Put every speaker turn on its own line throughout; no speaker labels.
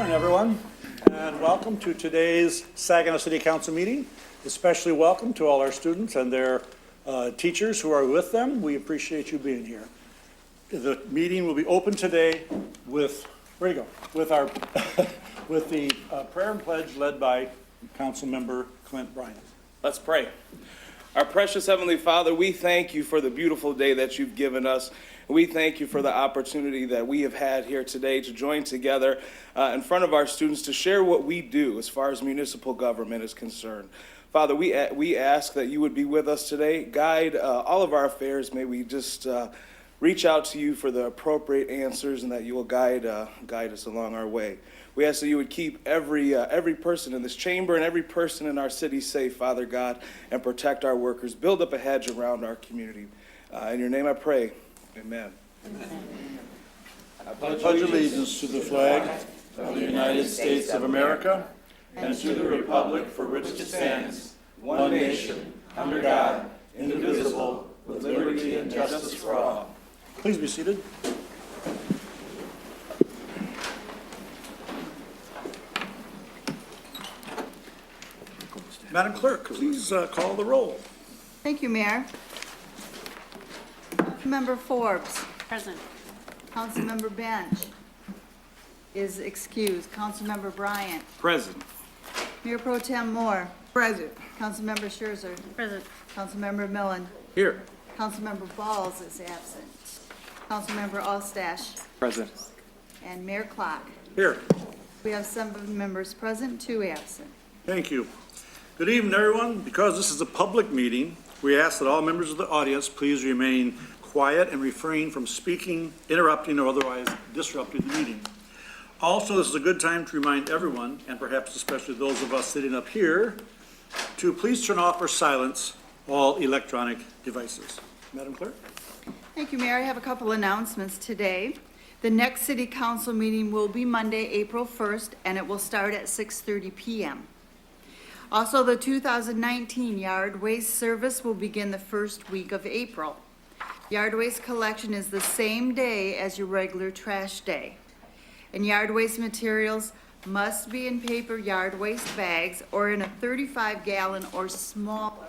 morning, everyone, and welcome to today's Saginaw City Council meeting. Especially welcome to all our students and their teachers who are with them. We appreciate you being here. The meeting will be open today with, where do you go? With our, with the prayer and pledge led by Council Member Clint Bryant.
Let's pray. Our precious Heavenly Father, we thank you for the beautiful day that you've given us. We thank you for the opportunity that we have had here today to join together in front of our students to share what we do as far as municipal government is concerned. Father, we ask that you would be with us today, guide all of our affairs. May we just reach out to you for the appropriate answers and that you will guide us along our way. We ask that you would keep every person in this chamber and every person in our city safe, Father God, and protect our workers. Build up a hedge around our community. In your name I pray. Amen.
Amen. I pledge allegiance to the flag of the United States of America and to the republic for which it stands, one nation, under God, indivisible, with liberty and justice for all. Please be seated. Madam Clerk, please call the roll.
Thank you, Mayor. Councilmember Forbes.
Present.
Councilmember Bench is excused. Councilmember Bryant.
Present.
Mayor Pro Tem Moore. Present. Councilmember Cesar.
Present.
Councilmember Millen.
Here.
Councilmember Balls is absent. Councilmember Allstash.
Present.
And Mayor Clock.
Here.
We have 7 members present, 2 absent.
Thank you. Good evening, everyone. Because this is a public meeting, we ask that all members of the audience please remain quiet and refrain from speaking, interrupting, or otherwise disrupting the meeting. Also, this is a good time to remind everyone, and perhaps especially those of us sitting up here, to please turn off or silence all electronic devices. Madam Clerk?
Thank you, Mayor. I have a couple announcements today. The next City Council meeting will be Monday, April 1st, and it will start at 6:30 p.m. Also, the 2019 yard waste service will begin the first week of April. Yard waste collection is the same day as your regular trash day. And yard waste materials must be in paper yard waste bags or in a 35-gallon or smaller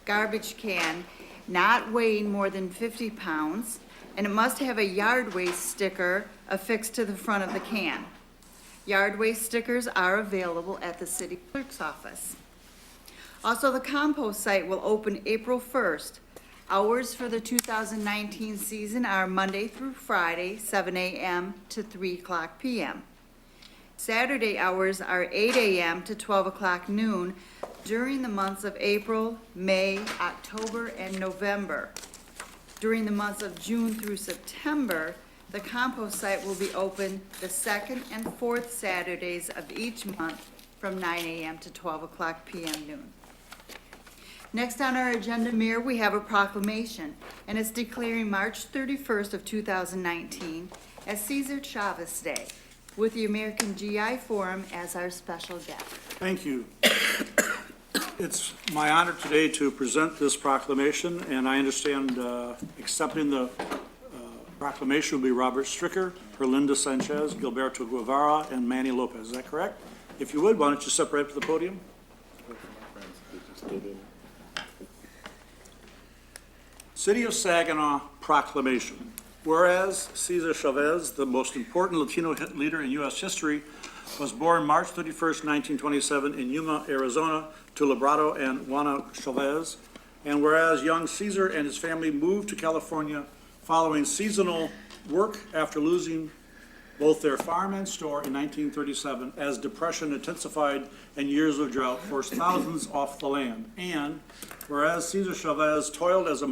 garbage can, not weighing more than 50 pounds, and it must have a yard waste sticker affixed to the front of the can. Yard waste stickers are available at the city clerk's office. Also, the compost site will open April 1st. Hours for the 2019 season are Monday through Friday, 7 a.m. to 3 o'clock p.m. Saturday hours are 8 a.m. to 12 o'clock noon during the months of April, May, October, and November. During the months of June through September, the compost site will be open the second and fourth Saturdays of each month from 9 a.m. to 12 o'clock p.m. noon. Next on our agenda, Mayor, we have a proclamation, and it's declaring March 31st of 2019 as Cesar Chavez Day, with the American GI Forum as our special guest.
Thank you. It's my honor today to present this proclamation, and I understand accepting the proclamation will be Robert Stricker, Herlinda Sanchez, Gilberto Guevara, and Manny Lopez. Is that correct? If you would, why don't you step right up to the podium? City of Saginaw Proclamation. Whereas Cesar Chavez, the most important Latino leader in U.S. history, was born March 31st, 1927 in Yuma, Arizona, to Librado and Juana Chavez. And whereas young Cesar and his family moved to California following seasonal work after losing both their farm and store in 1937 as depression intensified and years of drought forced thousands off the land. And whereas Cesar Chavez toiled as a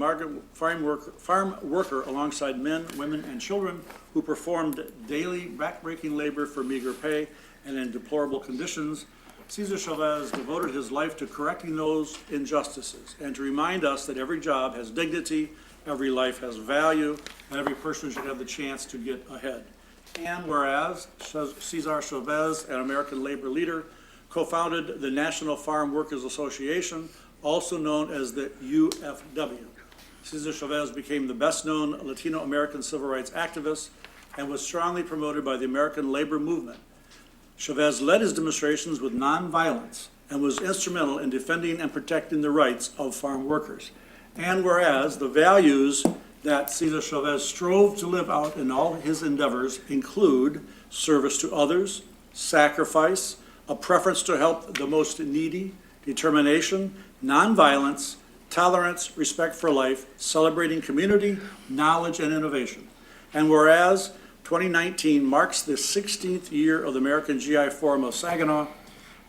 farm worker alongside men, women, and children who performed daily backbreaking labor for meager pay and in deplorable conditions, Cesar Chavez devoted his life to correcting those injustices and to remind us that every job has dignity, every life has value, and every person should have the chance to get ahead. And whereas Cesar Chavez, an American labor leader, co-founded the National Farm Workers Association, also known as the UFW. Cesar Chavez became the best-known Latino American civil rights activist and was strongly promoted by the American labor movement. Chavez led his demonstrations with nonviolence and was instrumental in defending and protecting the rights of farm workers. And whereas the values that Cesar Chavez strove to live out in all his endeavors include service to others, sacrifice, a preference to help the most needy, determination, nonviolence, tolerance, respect for life, celebrating community, knowledge, and innovation. And whereas 2019 marks the 16th year of the American GI Forum of Saginaw,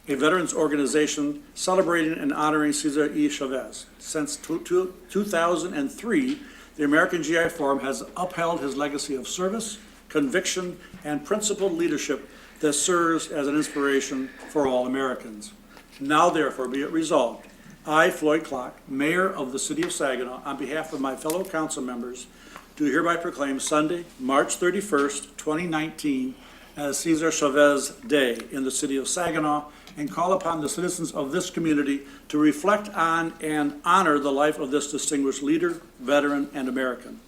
a veterans organization celebrating and honoring Cesar E. Chavez. Since 2003, the American GI Forum has upheld his legacy of service, conviction, and principled leadership that serves as an inspiration for all Americans. Now therefore be it resolved, I, Floyd Clark, Mayor of the City of Saginaw, on behalf of my fellow council members, do hereby proclaim Sunday, March 31st, 2019, as Cesar Chavez Day in the City of Saginaw, and call upon the citizens of this community to reflect on and honor the life of this distinguished leader, veteran, and American.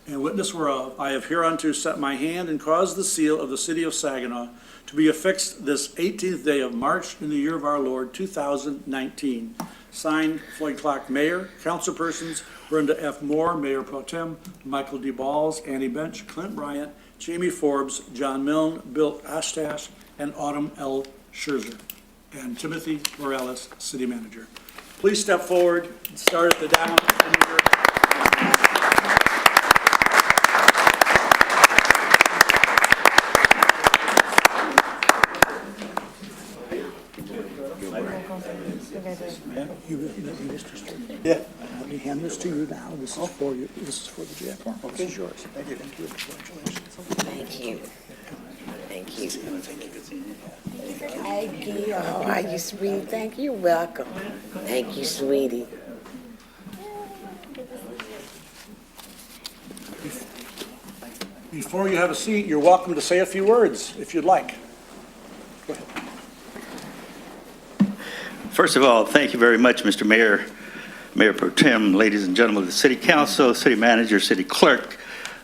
In witness whereof, I have hereunto set my hand and caused the seal of the City of Saginaw to be affixed this 18th day of March in the year of our Lord, 2019. Signed, Floyd Clark, Mayor. Councilpersons, Brenda F. Moore, Mayor Pro Tem, Michael D. Balls, Annie Bench, Clint Bryant, Jamie Forbes, John Milne, Bill Ashtash, and Autumn L. Scherzer, and Timothy Morales, City Manager. Please step forward and start at the down.
Yeah. Let me hand this to you now. This is for you. This is for the GI Forum. This is yours. Thank you. Thank you. Congratulations.
Thank you. Thank you. Thank you. Oh, are you sweet? Thank you. Welcome. Thank you, sweetie.
Before you have a seat, you're welcome to say a few words if you'd like. Go ahead.
First of all, thank you very much, Mr. Mayor, Mayor Pro Tem, ladies and gentlemen of the City Council, City Manager, City Clerk,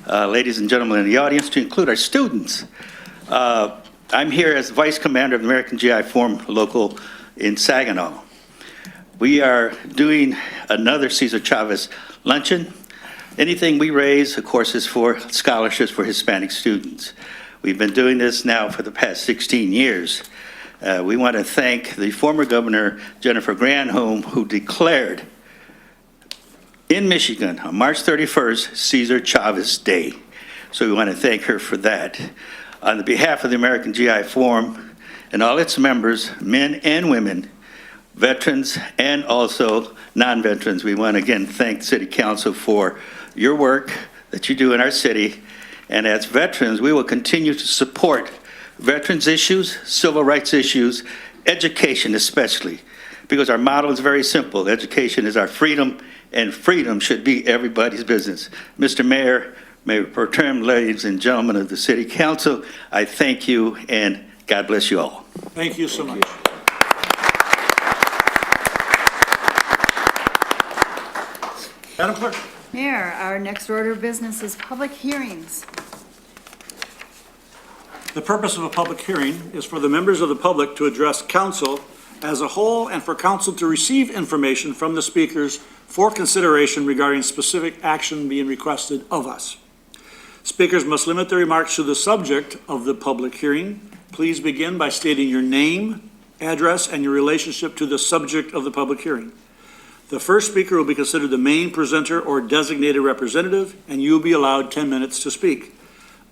ladies and gentlemen in the audience, to include our students. I'm here as Vice Commander of the American GI Forum Local in Saginaw. We are doing another Cesar Chavez luncheon. Anything we raise, of course, is for scholarships for Hispanic students. We've been doing this now for the past 16 years. We want to thank the former Governor, Jennifer Granholm, who declared in Michigan on March 31st, Cesar Chavez Day. So we want to thank her for that. On the behalf of the American GI Forum and all its members, men and women, veterans and also non-veterans, we want to again thank the City Council for your work that you do in our city. And as veterans, we will continue to support veterans issues, civil rights issues, education especially, because our model is very simple. Education is our freedom, and freedom should be everybody's business. Mr. Mayor, Mayor Pro Tem, ladies and gentlemen of the City Council, I thank you, and God bless you all.
Thank you so much. Madam Clerk.
Mayor, our next order of business is public hearings.
The purpose of a public hearing is for the members of the public to address council as a whole and for council to receive information from the speakers for consideration regarding specific action being requested of us. Speakers must limit their remarks to the subject of the public hearing. Please begin by stating your name, address, and your relationship to the subject of the public hearing. The first speaker will be considered the main presenter or designated representative, and you will be allowed 10 minutes to speak.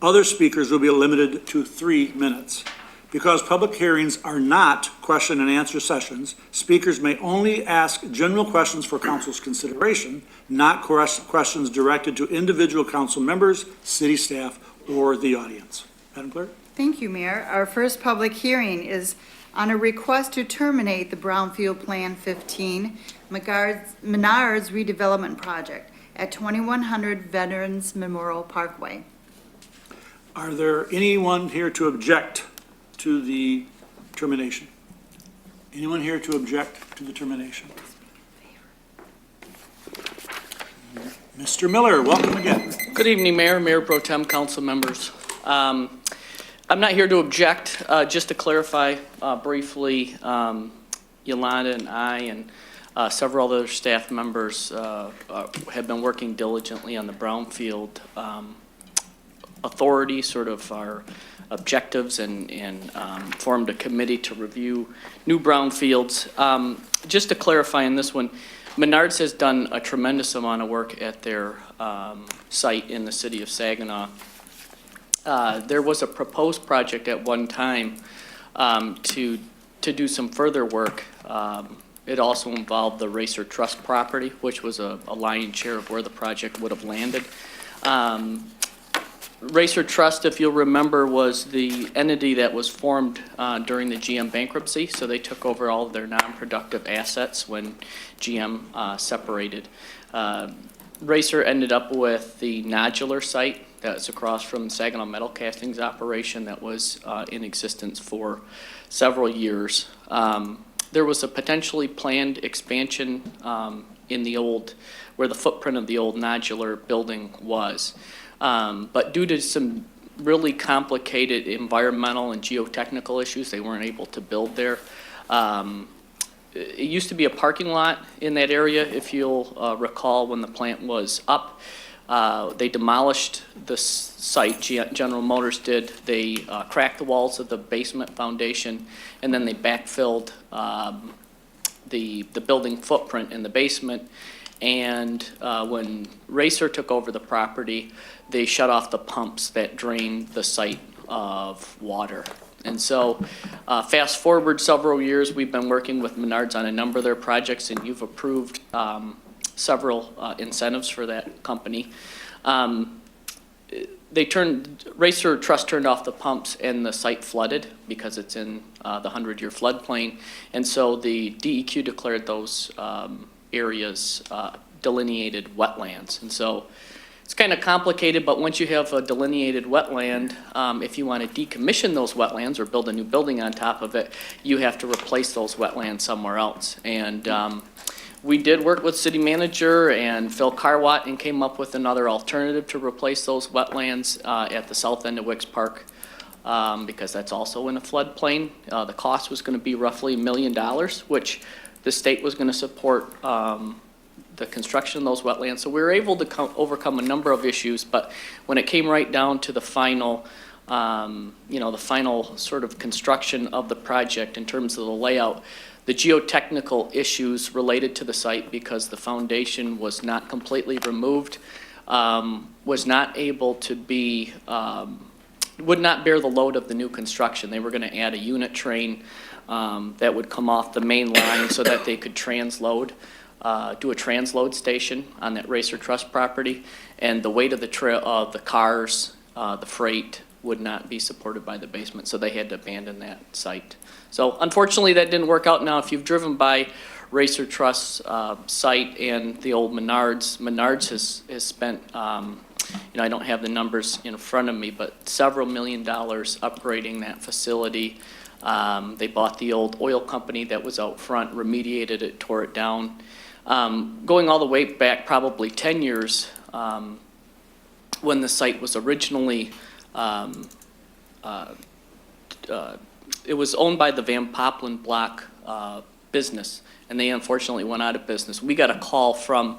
Other speakers will be limited to 3 minutes. Because public hearings are not question and answer sessions, speakers may only ask general questions for council's consideration, not questions directed to individual council members, city staff, or the audience. Madam Clerk?
Thank you, Mayor. Our first public hearing is on a request to terminate the Brownfield Plan 15 Menards Redevelopment Project at 2100 Veterans Memorial Parkway.
Are there anyone here to object to the termination? Anyone here to object to the termination? Mr. Miller, welcome again.
Good evening, Mayor, Mayor Pro Tem, council members. I'm not here to object. Just to clarify briefly, Yolanda and I and several other staff members have been working diligently on the Brownfield authority, sort of our objectives, and formed a committee to review new brownfields. Just to clarify in this one, Menards has done a tremendous amount of work at their site in the city of Saginaw. There was a proposed project at one time to do some further work. It also involved the Racer Trust property, which was a lion's share of where the project would have landed. Racer Trust, if you'll remember, was the entity that was formed during the GM bankruptcy, so they took over all of their non-productive assets when GM separated. Racer ended up with the nodular site that's across from Saginaw Metal Castings operation that was in existence for several years. There was a potentially planned expansion in the old, where the footprint of the old nodular building was. But due to some really complicated environmental and geotechnical issues, they weren't able to build there. It used to be a parking lot in that area, if you'll recall, when the plant was up. They demolished the site, General Motors did. They cracked the walls of the basement foundation, and then they backfilled the building footprint in the basement. And when Racer took over the property, they shut off the pumps that drained the site of water. And so fast forward several years, we've been working with Menards on a number of their projects, and you've approved several incentives for that company. Racer Trust turned off the pumps and the site flooded because it's in the 100-year floodplain. And so the DEQ declared those areas delineated wetlands. And so it's kind of complicated, but once you have a delineated wetland, if you want to decommission those wetlands or build a new building on top of it, you have to replace those wetlands somewhere else. And we did work with city manager and Phil Carwatt and came up with another alternative to replace those wetlands at the south end of Wicks Park, because that's also in a floodplain. The cost was going to be roughly $1 million, which the state was going to support the construction of those wetlands. So we were able to overcome a number of issues, but when it came right down to the final, the final sort of construction of the project in terms of the layout, the geotechnical issues related to the site, because the foundation was not completely removed, was not able to be, would not bear the load of the new construction. They were going to add a unit train that would come off the main line so that they could transload, do a transload station on that Racer Trust property, and the weight of the cars, the freight, would not be supported by the basement, so they had to abandon that site. So unfortunately, that didn't work out. Now, if you've driven by Racer Trust's site and the old Menards has spent, I don't have the numbers in front of me, but several $1 million upgrading that facility. They bought the old oil company that was out front, remediated it, tore it down. Going all the way back probably 10 years, when the site was originally, it was owned by the Van Poppelen Block business, and they unfortunately went out of business. We got a call from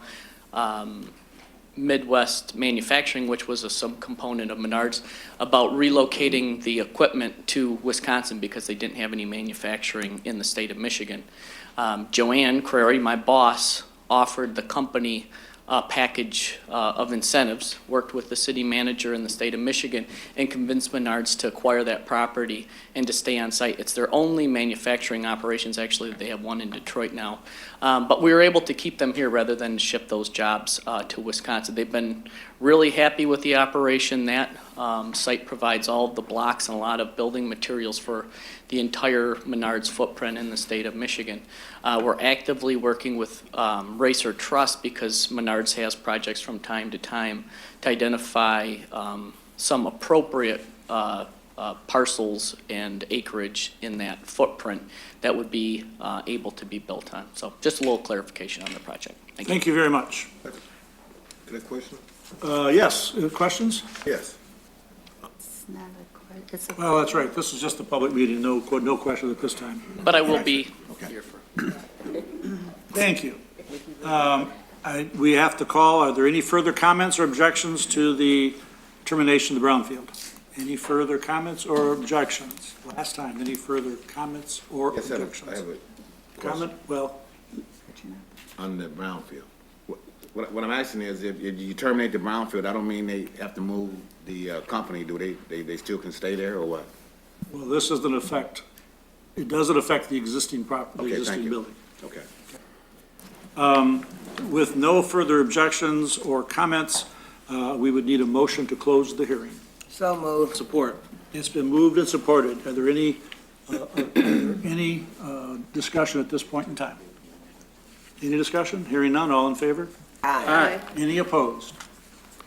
Midwest Manufacturing, which was a subcomponent of Menards, about relocating the equipment to Wisconsin because they didn't have any manufacturing in the state of Michigan. Joanne Crary, my boss, offered the company a package of incentives, worked with the city manager in the state of Michigan, and convinced Menards to acquire that property and to stay on site. It's their only manufacturing operations, actually. They have one in Detroit now. But we were able to keep them here rather than ship those jobs to Wisconsin. They've been really happy with the operation. That site provides all of the blocks and a lot of building materials for the entire Menards footprint in the state of Michigan. We're actively working with Racer Trust because Menards has projects from time to time to identify some appropriate parcels and acreage in that footprint that would be able to be built on. So just a little clarification on the project. Thank you.
Thank you very much.
Got a question?
Yes, questions?
Yes.
It's not a question. It's a-
Well, that's right. This is just a public meeting. No questions at this time.
But I will be here for.
Thank you. We have to call, are there any further comments or objections to the termination of the Brownfield? Any further comments or objections? Last time, any further comments or
Yes, sir. I
objections?
have a
Comment, well,
on the Brownfield. What I'm asking is, if you terminate the Brownfield, I don't mean they have to move the company, do they still can stay there, or what?
well, this doesn't affect, it doesn't affect the existing property, the
Okay, thank
existing
you.
building.
Okay.
With no further objections or comments, we would need a motion to close the hearing.
So moved.
Support. It's been moved and supported. Are there any discussion at this point in time? Any discussion? Hearing none, all in favor?
Aye.
Any opposed?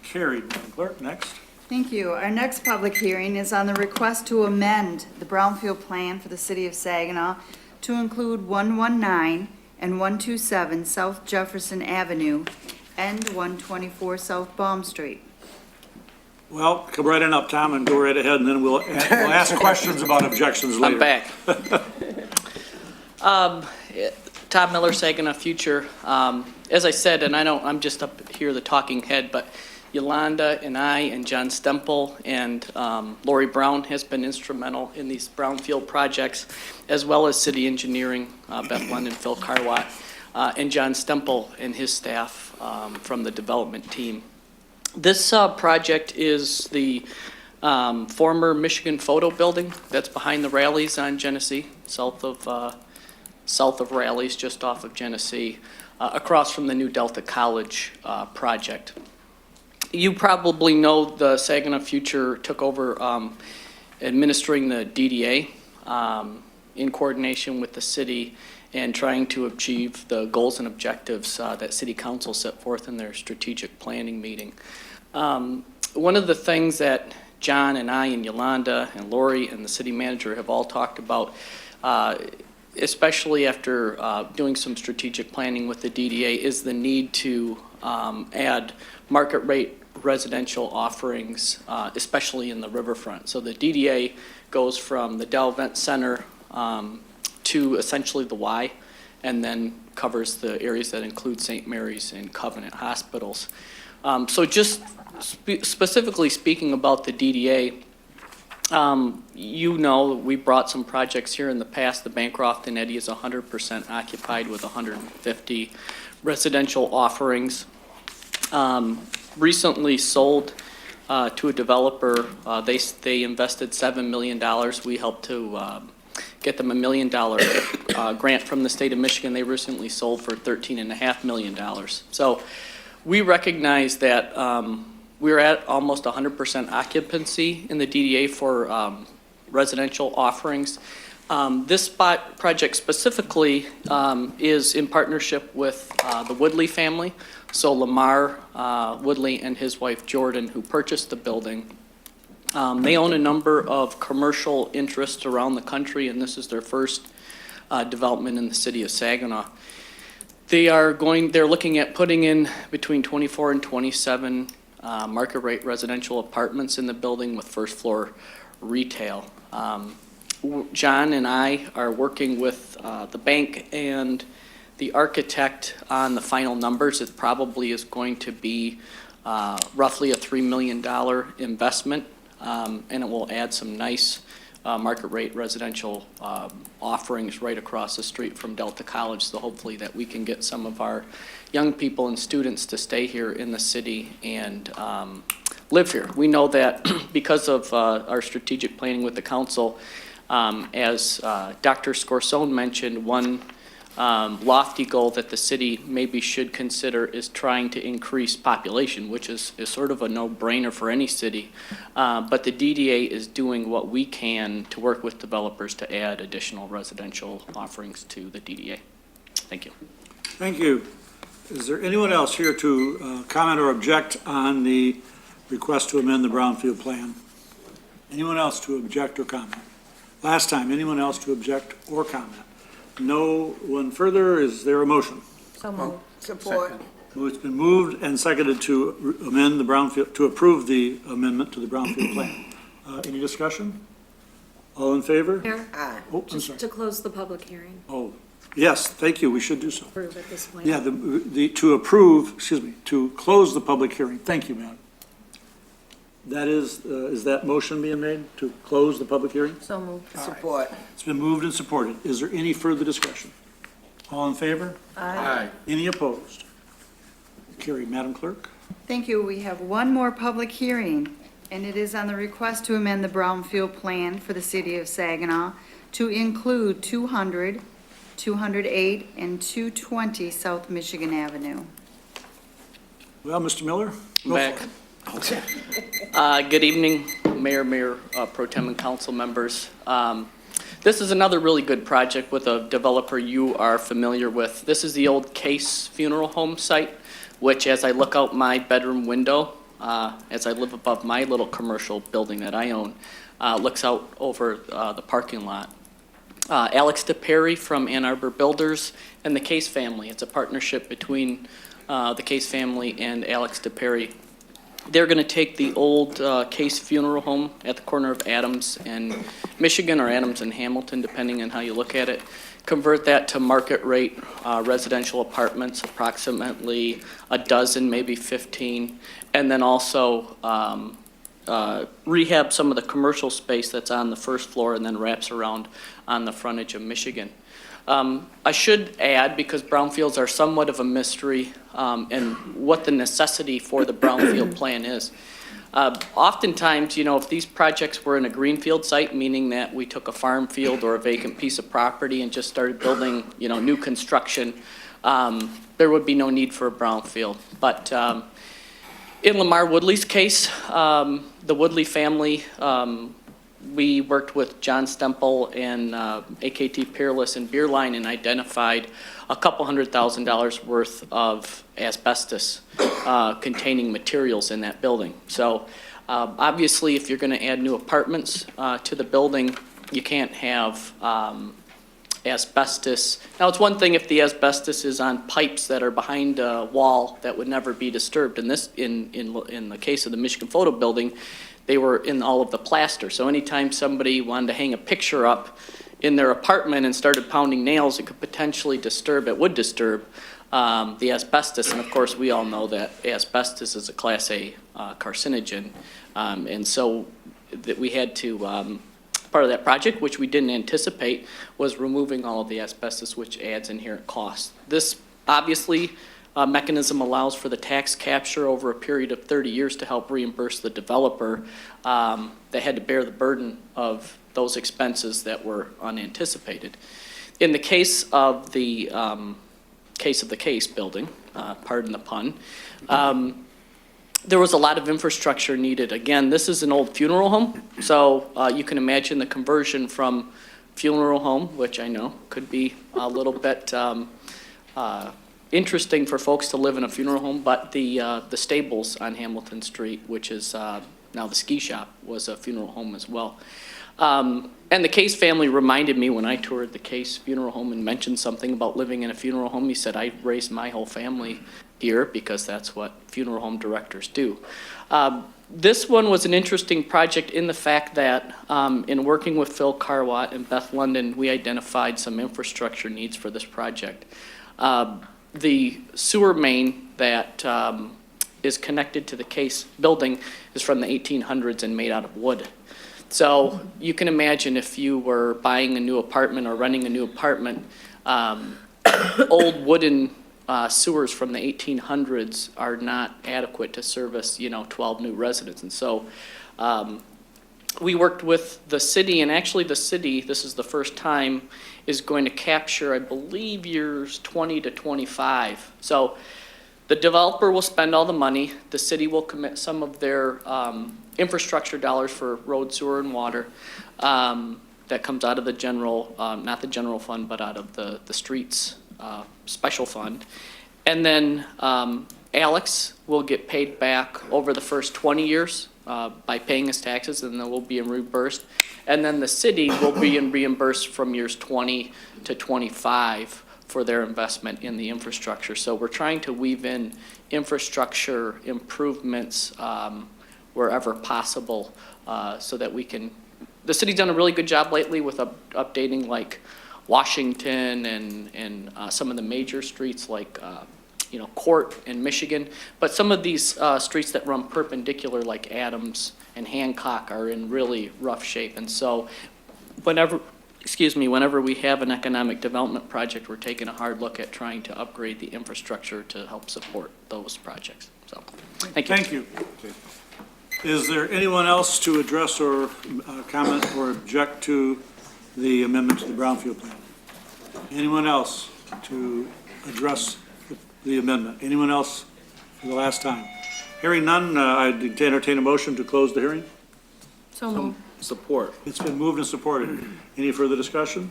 Carried, Madam Clerk. Next.
Thank you. Our next public hearing is on the request to amend the Brownfield plan for the city of Saginaw to include 119 and 127 South Jefferson Avenue and 124 South Baum Street.
Well, come right on up, Tom, and go right ahead, and then we'll ask questions about objections later.
I'm back. Todd Miller, Saginaw Future. As I said, and I'm just up here, the talking head, but Yolanda and I and John Stempel and Lori Brown has been instrumental in these Brownfield projects, as well as city engineering, Beth Lund and Phil Carwatt, and John Stempel and his staff from the development team. This project is the former Michigan Photo Building that's behind the Rallies on Genesee, south of Rallies, just off of Genesee, across from the new Delta College project. You probably know the Saginaw Future took over administering the DDA in coordination with the city and trying to achieve the goals and objectives that City Council set forth in their strategic planning meeting. One of the things that John and I and Yolanda and Lori and the city manager have all talked about, especially after doing some strategic planning with the DDA, is the need to add market rate residential offerings, especially in the riverfront. So the DDA goes from the Dell Event Center to essentially the Y, and then covers the areas that include St. Mary's and Covenant hospitals. So just specifically speaking about the DDA, you know, we brought some projects here in the past. The Bancroft and Eddy is 100% occupied with 150 residential offerings. Recently sold to a developer. They invested $7 million. We helped to get them $1 million grant from the state of Michigan. They recently sold for $13.5 million. So we recognize that we're at almost 100% occupancy in the DDA for residential offerings. This project specifically is in partnership with the Woodley family. So Lamar Woodley and his wife Jordan, who purchased the building, they own a number of commercial interests around the country, and this is their first development in the city of Saginaw. They're looking at putting in between 24 and 27 market rate residential apartments in the building with first floor retail. John and I are working with the bank and the architect on the final numbers. It probably is going to be roughly a $3 million investment, and it will add some nice market rate residential offerings right across the street from Delta College. So hopefully that we can get some of our young people and students to stay here in the city and live here. We know that because of our strategic planning with the council, as Dr. Scorsone mentioned, one lofty goal that the city maybe should consider is trying to increase population, which is sort of a no-brainer for any city. But the DDA is doing what we can to work with developers to add additional residential offerings to the DDA. Thank you.
Thank you. Is there anyone else here to comment or object on the request to amend the Brownfield plan? Anyone else to object or comment? Last time, anyone else to object or comment? No one further. Is there a motion?
So moved. Support.
It's been moved and seconded to amend the Brownfield, to approve the amendment to the Brownfield plan. Any discussion? All in favor?
Mayor,
Aye.
Oh, I'm
just
sorry.
to close the public hearing,
Oh, yes, thank you, we should do so.
approve at this point.
Yeah, to approve, excuse me, to close the public hearing. Thank you, ma'am. That is that motion being made to close the public hearing?
So moved.
Support.
It's been moved and supported. Is there any further discussion? All in favor?
Aye.
Any opposed? Carried. Madam Clerk?
Thank you. We have one more public hearing, and it is on the request to amend the Brownfield plan for the city of Saginaw to include 200, 208, and 220 South Michigan Avenue.
Well, Mr. Miller? go
Back.
for it.
Good evening, Mayor, Pro Tem and council members. This is another really good project with a developer you are familiar with. This is the old Case Funeral Home site, which as I look out my bedroom window, as I live above my little commercial building that I own, looks out over the parking lot. Alex DePerry from Ann Arbor Builders and the Case family. It's a partnership between the Case family and Alex DePerry. They're going to take the old Case Funeral Home at the corner of Adams and Michigan, or Adams and Hamilton, depending on how you look at it, convert that to market rate residential apartments, approximately a dozen, maybe 15, and then also rehab some of the commercial space that's on the first floor and then wraps around on the frontage of Michigan. I should add, because brownfields are somewhat of a mystery, and what the necessity for the brownfield plan is. Oftentimes, if these projects were in a greenfield site, meaning that we took a farm field or a vacant piece of property and just started building, new construction, there would be no need for a brownfield. But in Lamar Woodley's case, the Woodley family, we worked with John Stemple and AKT Peerless and Beerline and identified a couple $100,000 worth of asbestos containing materials in that building. So obviously, if you're going to add new apartments to the building, you can't have asbestos. Now, it's one thing if the asbestos is on pipes that are behind a wall that would never be disturbed. In the case of the Michigan Photo Building, they were in all of the plaster. So anytime somebody wanted to hang a picture up in their apartment and started pounding nails, it could potentially disturb, it would disturb the asbestos. And of course, we all know that asbestos is a Class A carcinogen. And so that we had to, part of that project, which we didn't anticipate, was removing all of the asbestos, which adds inherent costs. This obviously mechanism allows for the tax capture over a period of 30 years to help reimburse the developer that had to bear the burden of those expenses that were unanticipated. In the case of the Case building, pardon the pun, there was a lot of infrastructure needed. Again, this is an old funeral home, so you can imagine the conversion from funeral home, which I know could be a little bit interesting for folks to live in a funeral home, but the stables on Hamilton Street, which is now the ski shop, was a funeral home as well. And the Case family reminded me when I toured the Case funeral home and mentioned something about living in a funeral home. He said, I raised my whole family here because that's what funeral home directors do. This one was an interesting project in the fact that in working with Phil Carwatt and Beth London, we identified some infrastructure needs for this project. The sewer main that is connected to the Case building is from the 1800s and made out of wood. So you can imagine if you were buying a new apartment or renting a new apartment, old wooden sewers from the 1800s are not adequate to service, 12 new residents. And so we worked with the city, and actually the city, this is the first time, is going to capture, I believe, years 20 to 25. So the developer will spend all the money. The city will commit some of their infrastructure dollars for road, sewer, and water. That comes out of the general, not the general fund, but out of the streets special fund. And then Alex will get paid back over the first 20 years by paying his taxes, and then we'll be reimbursed. And then the city will be reimbursed from years 20 to 25 for their investment in the infrastructure. So we're trying to weave in infrastructure improvements wherever possible, so that we can, the city's done a really good job lately with updating like Washington and some of the major streets like, Court in Michigan. But some of these streets that run perpendicular like Adams and Hancock are in really rough shape. And so whenever we have an economic development project, we're taking a hard look at trying to upgrade the infrastructure to help support those projects. So, thank you.
Thank you. Is there anyone else to address or comment or object to the amendment to the Brownfield plan? Anyone else to address the amendment? Anyone else for the last time? Hearing none, I'd entertain a motion to close the hearing.
So moved.
Support.
It's been moved and supported. Any further discussion?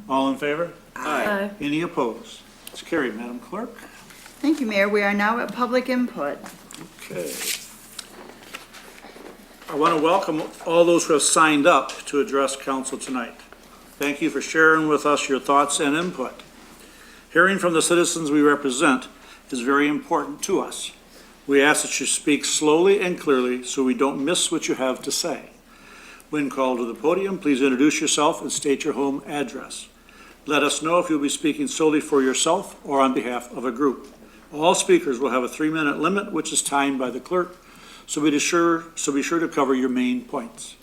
All in favor?
Aye.
Any opposed? It's carried, Madam Clerk.
Thank you, Mayor. We are now at public input.
Okay. I want to welcome all those who have signed up to address council tonight. Thank you for sharing with us your thoughts and input. Hearing from the citizens we represent is very important to us. We ask that you speak slowly and clearly so we don't miss what you have to say. When called to the podium, please introduce yourself and state your home address. Let us know if you'll be speaking solely for yourself or on behalf of a group. All speakers will have a 3-minute limit, which is timed by the clerk, so be sure to cover your main points.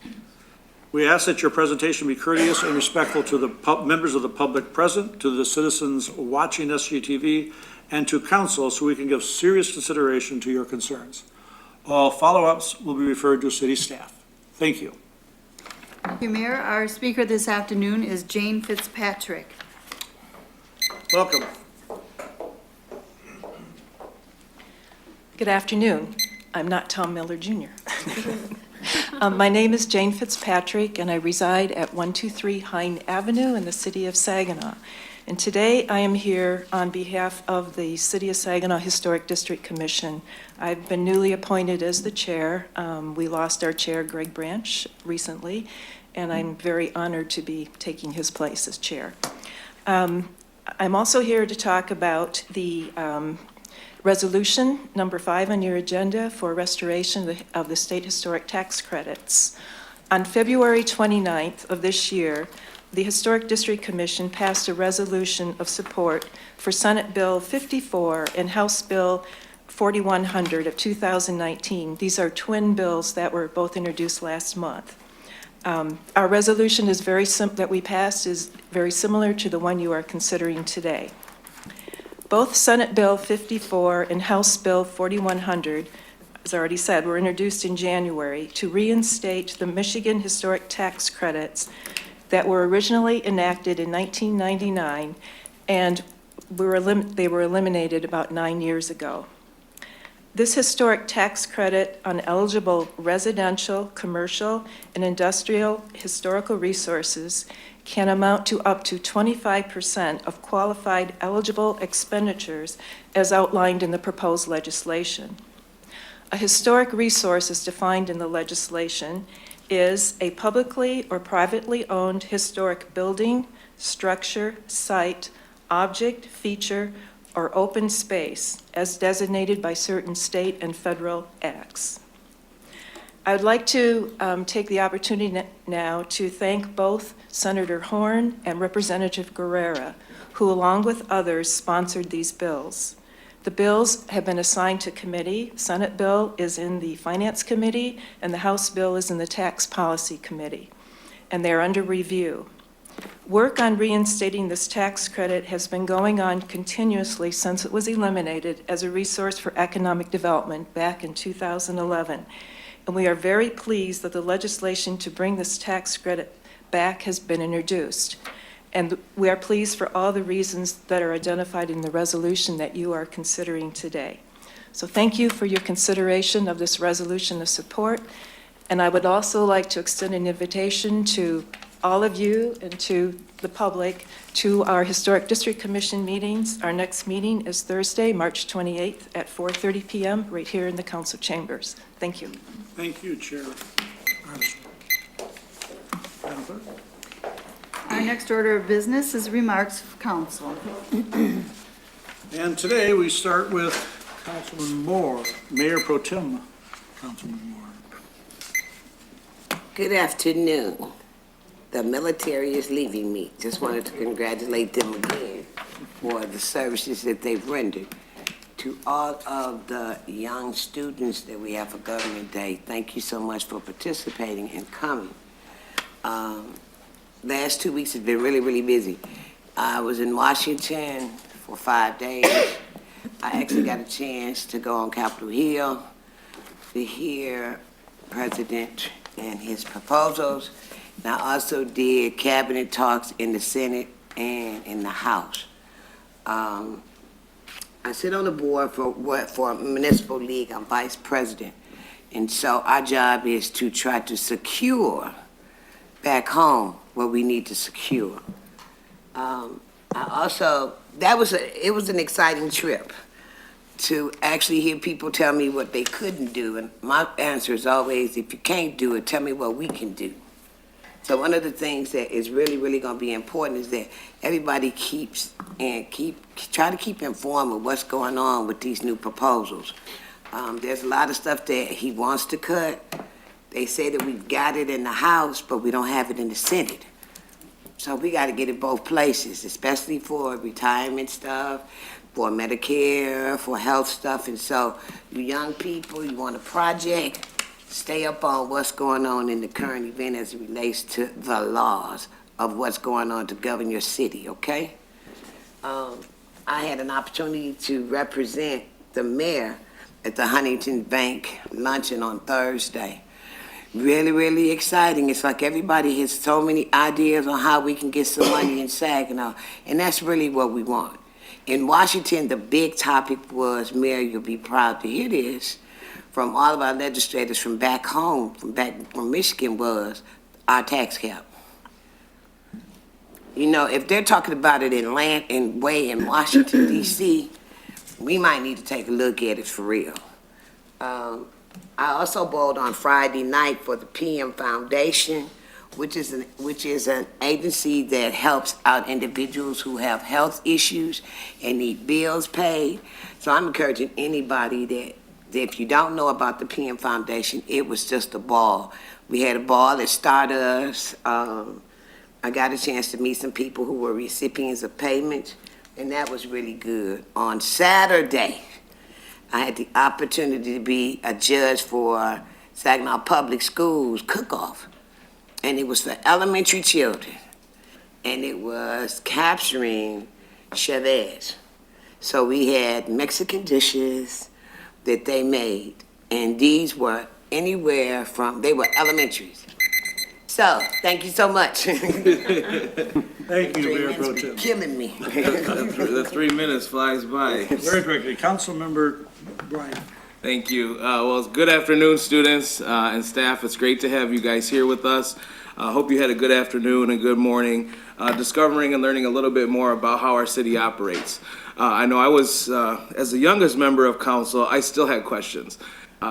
We ask that your presentation be courteous and respectful to the members of the public present, to the citizens watching SGTV, and to council so we can give serious consideration to your concerns. All follow-ups will be referred to city staff. Thank you.
Thank you, Mayor. Our speaker this afternoon is Jane Fitzpatrick.
Welcome.
Good afternoon. I'm not Tom Miller Jr. My name is Jane Fitzpatrick, and I reside at 123 Hine Avenue in the city of Saginaw. And today I am here on behalf of the City of Saginaw Historic District Commission. I've been newly appointed as the chair. We lost our chair, Greg Branch, recently, and I'm very honored to be taking his place as chair. I'm also here to talk about the resolution number 5 on your agenda for restoration of the state historic tax credits. On February 29th of this year, the Historic District Commission passed a resolution of support for Senate Bill 54 and House Bill 4100 of 2019. These are twin bills that were both introduced last month. Our resolution is that we passed is very similar to the one you are considering today. Both Senate Bill 54 and House Bill 4100, as I already said, were introduced in January to reinstate the Michigan historic tax credits that were originally enacted in 1999 and they were eliminated about 9 years ago. This historic tax credit on eligible residential, commercial, and industrial historical resources can amount to up to 25% of qualified eligible expenditures as outlined in the proposed legislation. A historic resource as defined in the legislation is a publicly or privately owned historic building, structure, site, object, feature, or open space as designated by certain state and federal acts. I would like to take the opportunity now to thank both Senator Horn and Representative Guerrera, who along with others sponsored these bills. The bills have been assigned to committee. Senate bill is in the Finance Committee and the House bill is in the Tax Policy Committee, and they're under review. Work on reinstating this tax credit has been going on continuously since it was eliminated as a resource for economic development back in 2011. And we are very pleased that the legislation to bring this tax credit back has been introduced. And we are pleased for all the reasons that are identified in the resolution that you are considering today. So thank you for your consideration of this resolution of support. And I would also like to extend an invitation to all of you and to the public to our Historic District Commission meetings. Our next meeting is Thursday, March 28th at 4:30 p.m. right here in the council chambers. Thank you.
Thank you, Chair. Madam Clerk?
Our next order of business is remarks of council.
And today we start with Councilman Moore, Mayor Pro Tem Councilman Moore.
Good afternoon. The military is leaving me. Just wanted to congratulate them again for the services that they've rendered. To all of the young students that we have for Government Day, thank you so much for participating and coming. Last 2 weeks has been really, really busy. I was in Washington for 5 days. I actually got a chance to go on Capitol Hill to hear President and his proposals. And I also did cabinet talks in the Senate and in the House. I sit on the board for Municipal League. I'm vice president. And so our job is to try to secure back home what we need to secure. It was an exciting trip to actually hear people tell me what they couldn't do. And my answer is always, if you can't do it, tell me what we can do. So one of the things that is really, really going to be important is that everybody try to keep informed of what's going on with these new proposals. There's a lot of stuff that he wants to cut. They say that we've got it in the House, but we don't have it in the Senate. So we got to get it both places, especially for retirement stuff, for Medicare, for health stuff. And so you young people, you want a project, stay up on what's going on in the current event as it relates to the laws of what's going on to govern your city, okay? I had an opportunity to represent the mayor at the Huntington Bank luncheon on Thursday. Really, really exciting. It's like everybody has so many ideas on how we can get some money in Saginaw, and that's really what we want. In Washington, the big topic was, Mayor, you'll be proud to hear this, from all of our legislators from back home, from Michigan, was our tax cap. You know, if they're talking about it in Washington, D.C., we might need to take a look at it for real. I also bowled on Friday night for the PM Foundation, which is an agency that helps out individuals who have health issues and need bills paid. So I'm encouraging anybody that if you don't know about the PM Foundation, it was just a ball. We had a ball at Stardust. I got a chance to meet some people who were recipients of payments, and that was really good. On Saturday, I had the opportunity to be a judge for Saginaw Public Schools cook-off, and it was for elementary children, and it was capturing Chavez. So we had Mexican dishes that they made, and these were they were elementaries. So, thank you so much.
Thank you, Mayor Pro Tem.
Killing me.
The 3 minutes flies by.
Very quickly, Councilmember Brian.
Thank you. Well, it's good afternoon, students and staff. It's great to have you guys here with us. I hope you had a good afternoon and good morning, discovering and learning a little bit more about how our city operates. I know I was, as the youngest member of council, I still had questions.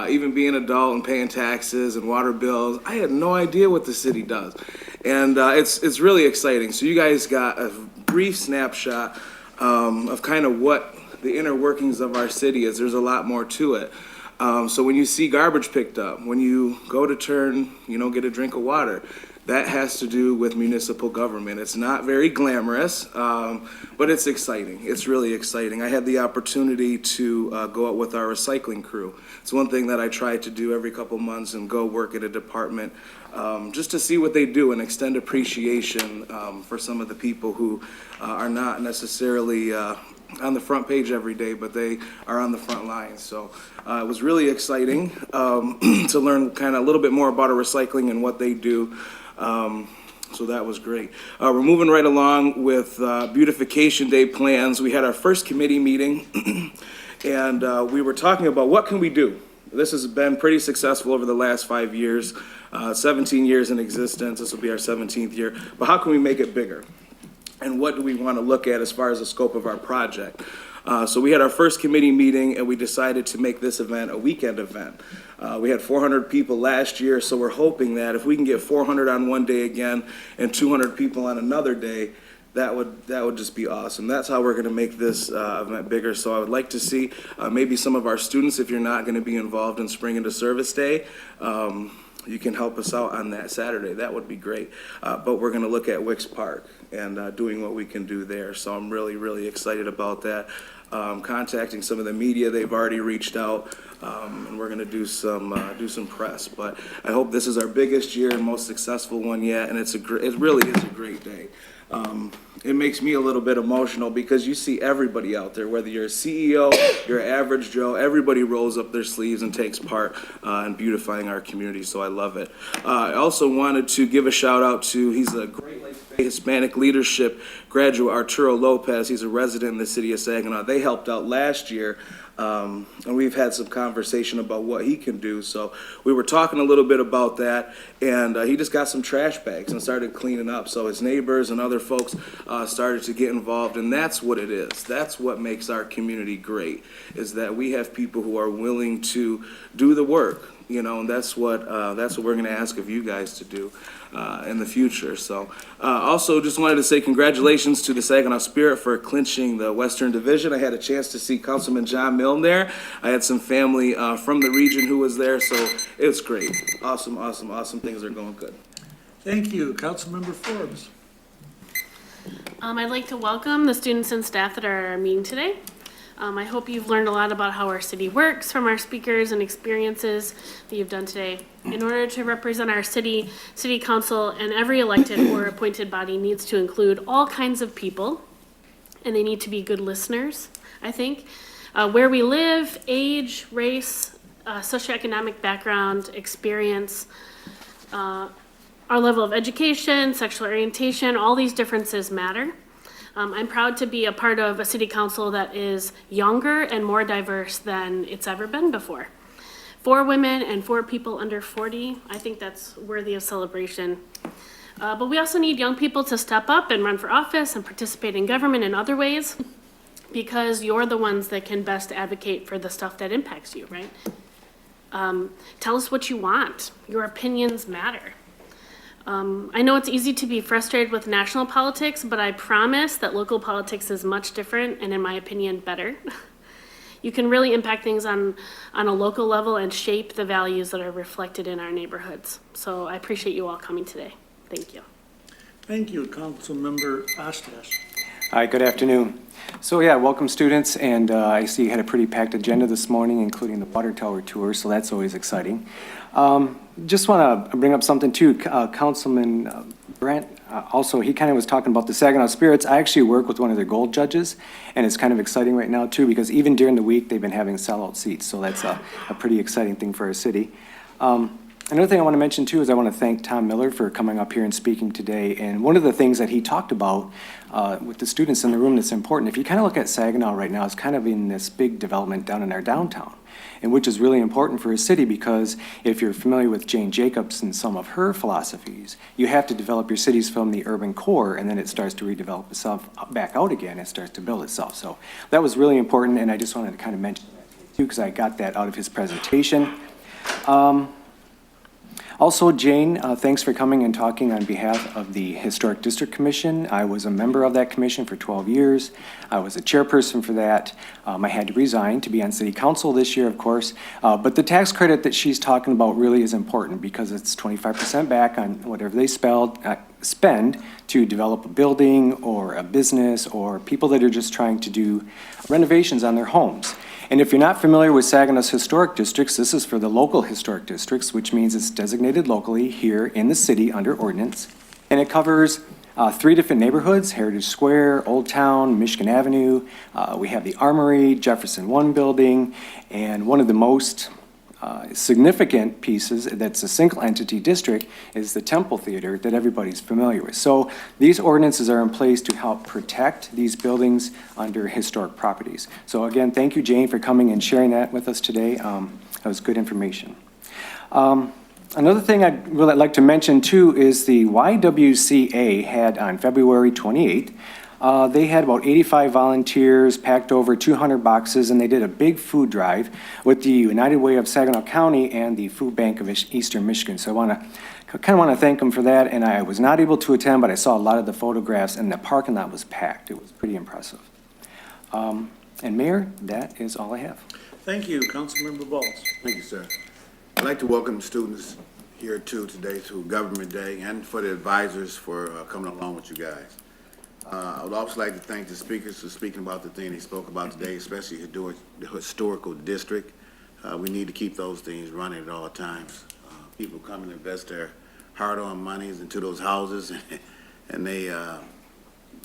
Even being an adult and paying taxes and water bills, I had no idea what the city does. And it's really exciting. So you guys got a brief snapshot of kind of what the inner workings of our city is. There's a lot more to it. So when you see garbage picked up, when you go to turn, get a drink of water, that has to do with municipal government. It's not very glamorous, but it's exciting. It's really exciting. I had the opportunity to go out with our recycling crew. It's one thing that I try to do every couple months and go work at a department just to see what they do and extend appreciation for some of the people who are not necessarily on the front page every day, but they are on the front lines. So it was really exciting to learn kind of a little bit more about our recycling and what they do. So that was great. We're moving right along with Beautification Day Plans. We had our first committee meeting, and we were talking about what can we do. This has been pretty successful over the last 5 years, 17 years in existence. This will be our 17th year. But how can we make it bigger? And what do we want to look at as far as the scope of our project? So we had our first committee meeting, and we decided to make this event a weekend event. We had 400 people last year, so we're hoping that if we can get 400 on one day again and 200 people on another day, that would just be awesome. That's how we're going to make this event bigger. So I would like to see maybe some of our students, if you're not going to be involved in Spring into Service Day, you can help us out on that Saturday, that would be great. But we're going to look at Wicks Park and doing what we can do there. So I'm really, really excited about that. Contacting some of the media, they've already reached out, and we're going to do some press. But I hope this is our biggest year and most successful one yet, and it really is a great day. It makes me a little bit emotional because you see everybody out there, whether you're a CEO, you're an average Joe, everybody rolls up their sleeves and takes part in beautifying our community, so I love it. I also wanted to give a shout out to, he's a Great Lakes Bay Hispanic Leadership graduate, Arturo Lopez. He's a resident in the city of Saginaw. They helped out last year. And we've had some conversation about what he can do. So we were talking a little bit about that, and he just got some trash bags and started cleaning up. So his neighbors and other folks started to get involved, and that's what it is. That's what makes our community great, is that we have people who are willing to do the work. And that's what we're going to ask of you guys to do in the future. So also just wanted to say congratulations to the Saginaw Spirit for clinching the Western Division. I had a chance to see Councilman John Milne there. I had some family from the region who was there, so it's great. Awesome, awesome, awesome. Things are going good.
Thank you. Councilmember Forbes.
I'd like to welcome the students and staff that are at our meeting today. I hope you've learned a lot about how our city works from our speakers and experiences that you've done today. In order to represent our city council, and every elected or appointed body needs to include all kinds of people, and they need to be good listeners, I think. Where we live, age, race, socioeconomic background, experience, our level of education, sexual orientation, all these differences matter. I'm proud to be a part of a city council that is younger and more diverse than it's ever been before. 4 women and 4 people under 40, I think that's worthy of celebration. But we also need young people to step up and run for office and participate in government in other ways, because you're the ones that can best advocate for the stuff that impacts you, right? Tell us what you want. Your opinions matter. I know it's easy to be frustrated with national politics, but I promise that local politics is much different and, in my opinion, better. You can really impact things on a local level and shape the values that are reflected in our neighborhoods. So I appreciate you all coming today. Thank you.
Thank you, Councilmember Ostash.
Hi, good afternoon. So yeah, welcome students, and I see you had a pretty packed agenda this morning, including the water tower tour, so that's always exciting. Just want to bring up something too. Councilman Brandt, also, he kind of was talking about the Saginaw Spirits. I actually work with one of their gold judges, and it's kind of exciting right now too, because even during the week, they've been having sellout seats, so that's a pretty exciting thing for our city. Another thing I want to mention too is I want to thank Tom Miller for coming up here and speaking today. And one of the things that he talked about with the students in the room that's important, if you kind of look at Saginaw right now, it's kind of in this big development down in our downtown, and which is really important for a city, because if you're familiar with Jane Jacobs and some of her philosophies, you have to develop your cities from the urban core, and then it starts to redevelop itself back out again. It starts to build itself. So that was really important, and I just wanted to kind of mention that too, because I got that out of his presentation. Also, Jane, thanks for coming and talking on behalf of the Historic District Commission. I was a member of that commission for 12 years. I was a chairperson for that. I had to resign to be on city council this year, of course. But the tax credit that she's talking about really is important, because it's 25% back on whatever they spend to develop a building or a business, or people that are just trying to do renovations on their homes. And if you're not familiar with Saginaw's historic districts, this is for the local historic districts, which means it's designated locally here in the city under ordinance. And it covers 3 different neighborhoods: Heritage Square, Old Town, Michigan Avenue. We have the Armory, Jefferson 1 building, and one of the most significant pieces that's a single entity district is the Temple Theater that everybody's familiar with. So these ordinances are in place to help protect these buildings under historic properties. So again, thank you, Jane, for coming and sharing that with us today. That was good information. Another thing I'd really like to mention too is the YWCA had on February 28th, they had about 85 volunteers, packed over 200 boxes, and they did a big food drive with the United Way of Saginaw County and the Food Bank of Eastern Michigan. So I kind of want to thank them for that. And I was not able to attend, but I saw a lot of the photographs, and the parking lot was packed. It was pretty impressive. And Mayor, that is all I have.
Thank you, Councilmember Balls.
Thank you, sir. I'd like to welcome students here too today through Government Day and for the advisors for coming along with you guys. I would also like to thank the speakers for speaking about the thing they spoke about today, especially the historical district. We need to keep those things running at all times. People come and invest their hard-earned monies into those houses, and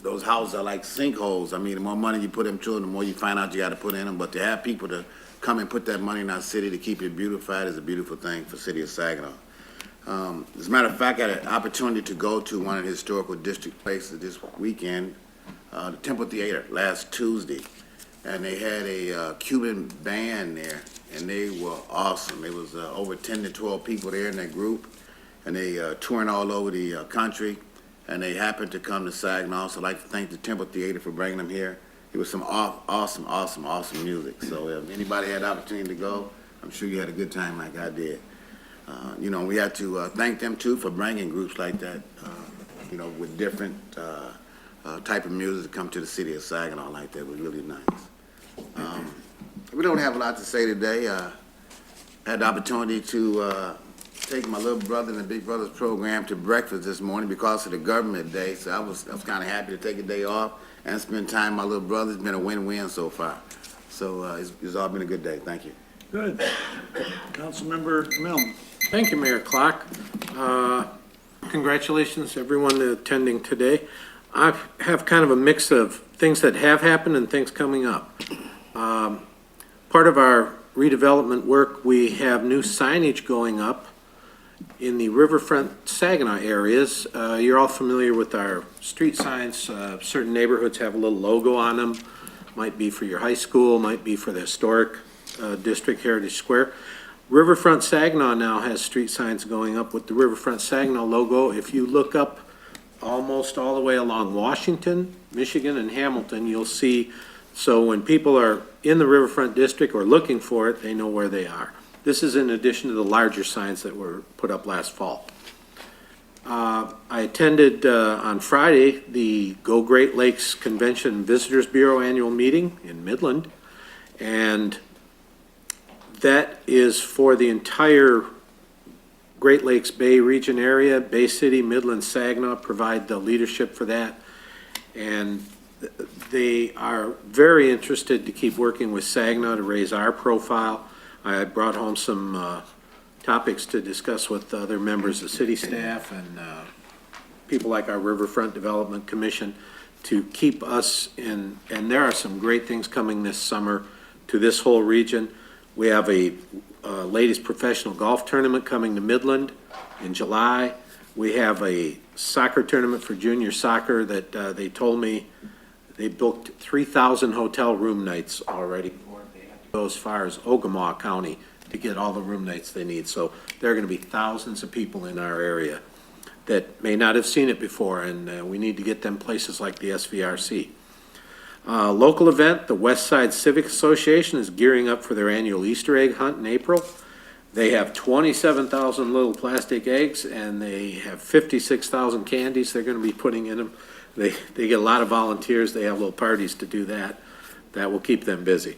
those houses are like sinkholes. I mean, the more money you put into them, the more you find out you got to put in them. But to have people to come and put that money in our city to keep it beautified is a beautiful thing for the city of Saginaw. As a matter of fact, I had an opportunity to go to one of the historical district places this weekend, the Temple Theater, last Tuesday. And they had a Cuban band there, and they were awesome. There was over 10 to 12 people there in that group, and they touring all over the country, and they happened to come to Saginaw. So I'd like to thank the Temple Theater for bringing them here. It was some awesome music. So if anybody had the opportunity to go, I'm sure you had a good time like I did. You know, we had to thank them too for bringing groups like that, you know, with different type of music to come to the city of Saginaw like that. It was really nice. We don't have a lot to say today. I had the opportunity to take my little brother in the Big Brothers program to breakfast this morning because of the Government Day. So I was kind of happy to take a day off and spend time with my little brother. It's been a win-win so far. So it's all been a good day. Thank you.
Good. Councilmember Milne.
Thank you, Mayor Clark. Congratulations, everyone attending today. I have kind of a mix of things that have happened and things coming up. Part of our redevelopment work, we have new signage going up in the riverfront Saginaw areas. You're all familiar with our street signs. Certain neighborhoods have a little logo on them. Might be for your high school, might be for the historic district, Heritage Square. Riverfront Saginaw now has street signs going up with the Riverfront Saginaw logo. If you look up almost all the way along Washington, Michigan, and Hamilton, you'll see. So when people are in the Riverfront District or looking for it, they know where they are. This is in addition to the larger signs that were put up last fall. I attended on Friday the Go Great Lakes Convention and Visitors Bureau annual meeting in Midland, and that is for the entire Great Lakes Bay region area. Bay City, Midland, Saginaw provide the leadership for that, and they are very interested to keep working with Saginaw to raise our profile. I brought home some topics to discuss with other members of city staff and people like our Riverfront Development Commission to keep us in, and there are some great things coming this summer to this whole region. We have a ladies professional golf tournament coming to Midland in July. We have a soccer tournament for junior soccer that they told me they booked 3,000 hotel room nights already. They have to go as far as Ogemaw County to get all the room nights they need. So there are going to be thousands of people in our area that may not have seen it before, and we need to get them places like the SVRC. Local event, the West Side Civic Association is gearing up for their annual Easter egg hunt in April. They have 27,000 little plastic eggs, and they have 56,000 candies they're going to be putting in them. They get a lot of volunteers. They have little parties to do that. That will keep them busy.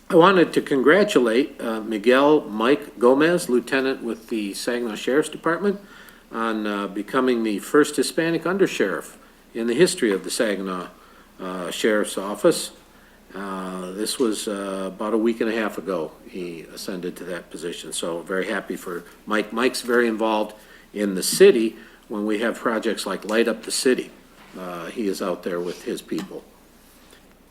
I wanted to congratulate Miguel Mike Gomez, Lieutenant with the Saginaw Sheriff's Department, on becoming the first Hispanic undersheriff in the history of the Saginaw Sheriff's Office. This was about a week and a half ago he ascended to that position, so very happy for Mike. Mike's very involved in the city when we have projects like Light Up the City. He is out there with his people.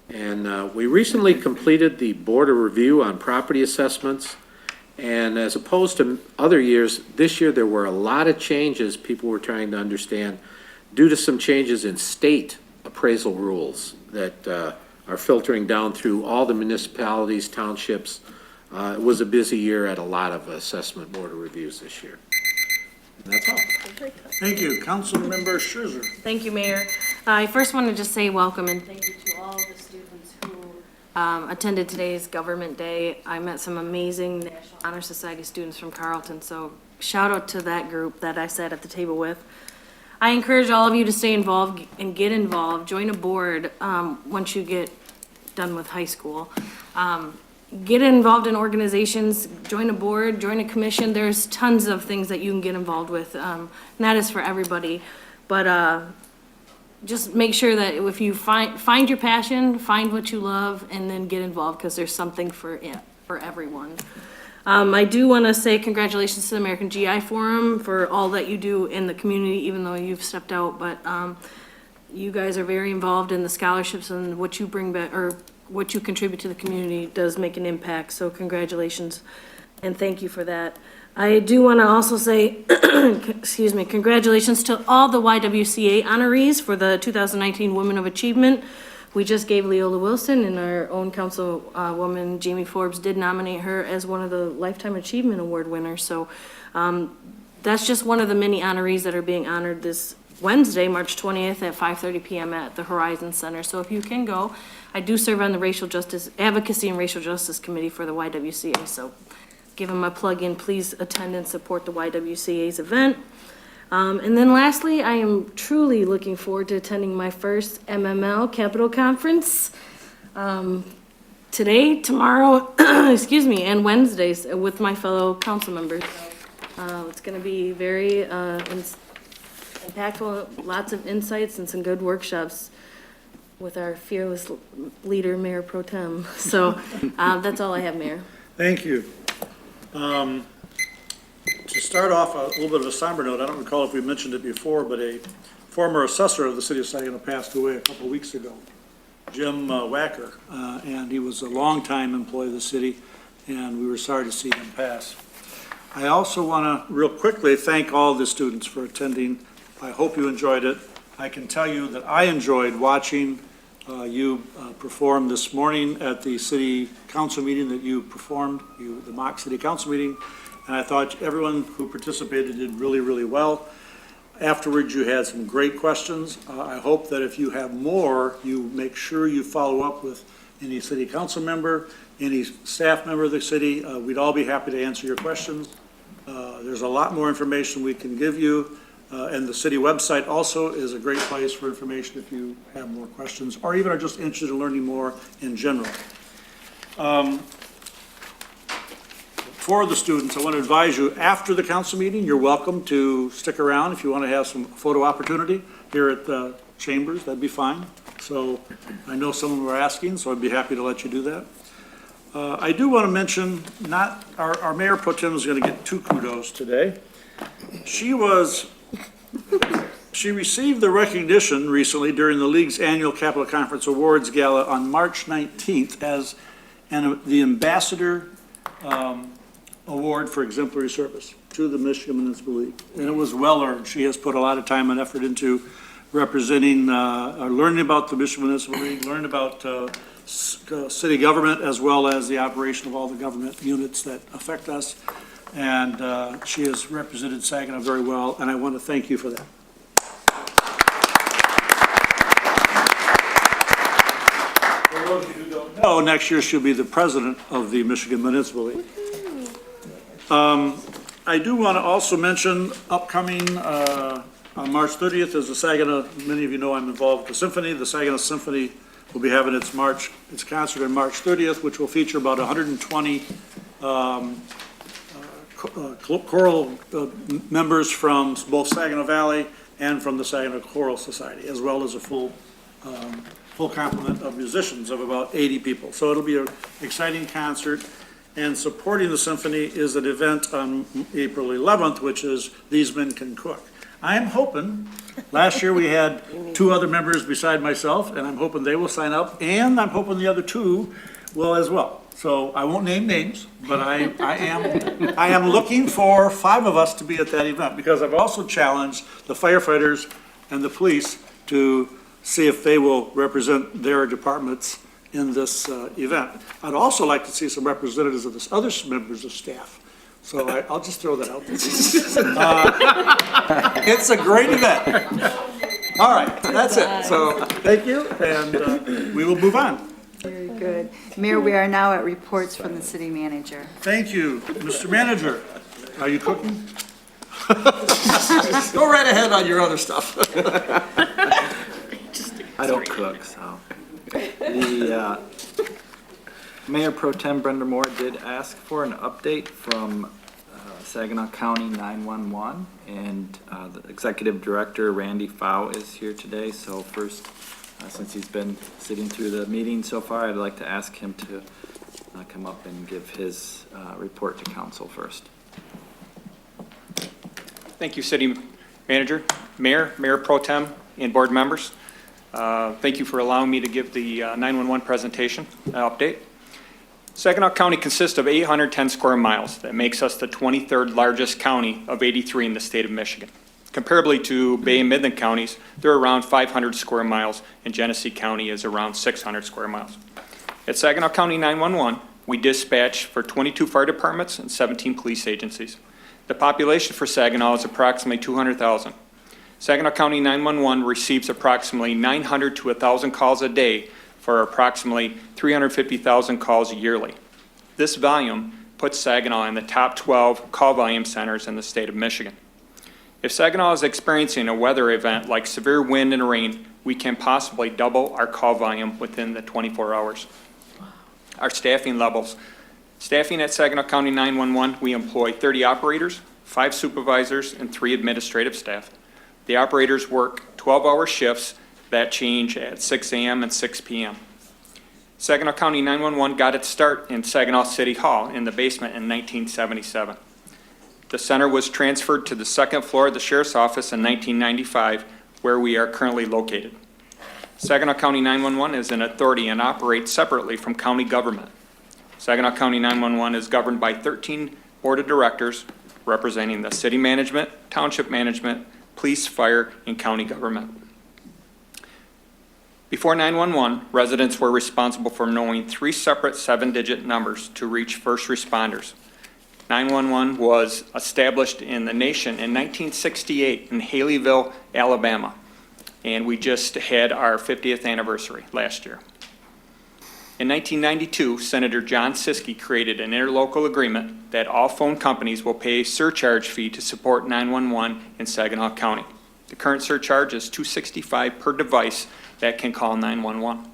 And we recently completed the border review on property assessments, and as opposed to other years, this year there were a lot of changes people were trying to understand due to some changes in state appraisal rules that are filtering down through all the municipalities, townships. It was a busy year at a lot of assessment border reviews this year. And that's all.
Thank you. Councilmember Cesar.
Thank you, Mayor. I first want to just say welcome and thank you to all of the students who attended today's Government Day. I met some amazing National Honor Society students from Carleton, so shout out to that group that I sat at the table with. I encourage all of you to stay involved and get involved. Join a board once you get done with high school. get involved in organizations, join a board, join a commission. There's tons of things that you can get involved with, and that is for everybody. But just make sure that if you find your passion, find what you love, and then get involved, because there's something for everyone. I do want to say congratulations to the American GI Forum for all that you do in the community, even though you've stepped out. But you guys are very involved in the scholarships, and what you bring back, or what you contribute to the community does make an impact. So congratulations, and thank you for that. I do want to also say, excuse me, congratulations to all the YWCA honorees for the 2019 Women of Achievement. We just gave Leola Wilson, and our own councilwoman, Jamie Forbes, did nominate her as one of the Lifetime Achievement Award winners. So that's just one of the many honorees that are being honored this Wednesday, March 20th at 5:30 p.m. at the Horizon Center. So if you can go, I do serve on the Racial Justice Advocacy and Racial Justice Committee for the YWCA. So give them a plug in. Please attend and support the YWCA's event. And then lastly, I am truly looking forward to attending my first MML Capital Conference today, tomorrow, excuse me, and Wednesdays with my fellow council members. It's going to be very impactful, lots of insights and some good workshops with our fearless leader, Mayor Pro Tem. So that's all I have, Mayor.
Thank you. To start off, a little bit of a somber note, I don't recall if we mentioned it before, but a former assessor of the city of Saginaw passed away a couple of weeks ago, Jim Wacker, and he was a longtime employee of the city, and we were sorry to see him pass. I also want to real quickly thank all the students for attending. I hope you enjoyed it. I can tell you that I enjoyed watching you perform this morning at the city council meeting that you performed, the mock city council meeting, and I thought everyone who participated did really, really well. Afterwards, you had some great questions. I hope that if you have more, you make sure you follow up with any city council member, any staff member of the city. We'd all be happy to answer your questions. There's a lot more information we can give you. And the city website also is a great place for information if you have more questions or even are just interested in learning more in general. For the students, I want to advise you, after the council meeting, you're welcome to stick around if you want to have some photo opportunity here at the chambers. That'd be fine. So I know some of them are asking, so I'd be happy to let you do that. I do want to mention, not our Mayor Pro Tem is going to get 2 kudos today. She received the recognition recently during the League's annual Capital Conference Awards Gala on March 19th as the Ambassador Award for Exemplary Service to the Michigan Municipal League. And it was well earned. She has put a lot of time and effort into representing, learning about the Michigan Municipal League, learning about city government as well as the operation of all the government units that affect us. And she has represented Saginaw very well, and I want to thank you for that. For those of you who don't know, next year she'll be the president of the Michigan Municipal League. I do want to also mention upcoming on March 30th is the Saginaw, many of you know I'm involved with the Symphony. The Saginaw Symphony will be having its concert on March 30th, which will feature about 120 choral members from both Saginaw Valley and from the Saginaw Choral Society, as well as a full complement of musicians of about 80 people. So it'll be an exciting concert. And supporting the symphony is an event on April 11th, which is These Men Can Cook. I am hoping, last year we had 2 other members beside myself, and I'm hoping they will sign up, and I'm hoping the other 2 will as well. So I won't name names, but I am looking for 5 of us to be at that event, because I've also challenged the firefighters and the police to see if they will represent their departments in this event. I'd also like to see some representatives of the other members of staff. So I'll just throw that out there. It's a great event. All right, that's it. So thank you, and we will move on.
Very good. Mayor, we are now at reports from the city manager.
Thank you. Mr. Manager, are you cooking? Go right ahead on your other stuff.
I don't cook, so. Mayor Pro Tem Brenda Moore did ask for an update from Saginaw County 911, and the Executive Director Randy Pfau is here today. So first, since he's been sitting through the meeting so far, I'd like to ask him to come up and give his report to council first.
Thank you, City Manager, Mayor Pro Tem, and board members. Thank you for allowing me to give the 911 presentation update. Saginaw County consists of 810 square miles. That makes us the 23rd largest county of 83 in the state of Michigan. Comparably to Bay and Midland counties, they're around 500 square miles, and Genesee County is around 600 square miles. At Saginaw County 911, we dispatch for 22 fire departments and 17 police agencies. The population for Saginaw is approximately 200,000. Saginaw County 911 receives approximately 900 to 1,000 calls a day for approximately 350,000 calls yearly. This volume puts Saginaw in the top 12 call volume centers in the state of Michigan. If Saginaw is experiencing a weather event like severe wind and rain, we can possibly double our call volume within the 24 hours. Our staffing levels. Staffing at Saginaw County 911, we employ 30 operators, 5 supervisors, and 3 administrative staff. The operators work 12-hour shifts that change at 6 a.m. and 6 p.m. Saginaw County 911 got its start in Saginaw City Hall in the basement in 1977. The center was transferred to the second floor of the Sheriff's Office in 1995, where we are currently located. Saginaw County 911 is an authority and operates separately from county government. Saginaw County 911 is governed by 13 board of directors representing the city management, township management, police, fire, and county government. Before 911, residents were responsible for knowing 3 separate 7-digit numbers to reach first responders. 911 was established in the nation in 1968 in Haleyville, Alabama, and we just had our 50th anniversary last year. In 1992, Senator John Siskey created an interlocal agreement that all phone companies will pay a surcharge fee to support 911 in Saginaw County. The current surcharge is $265 per device that can call 911.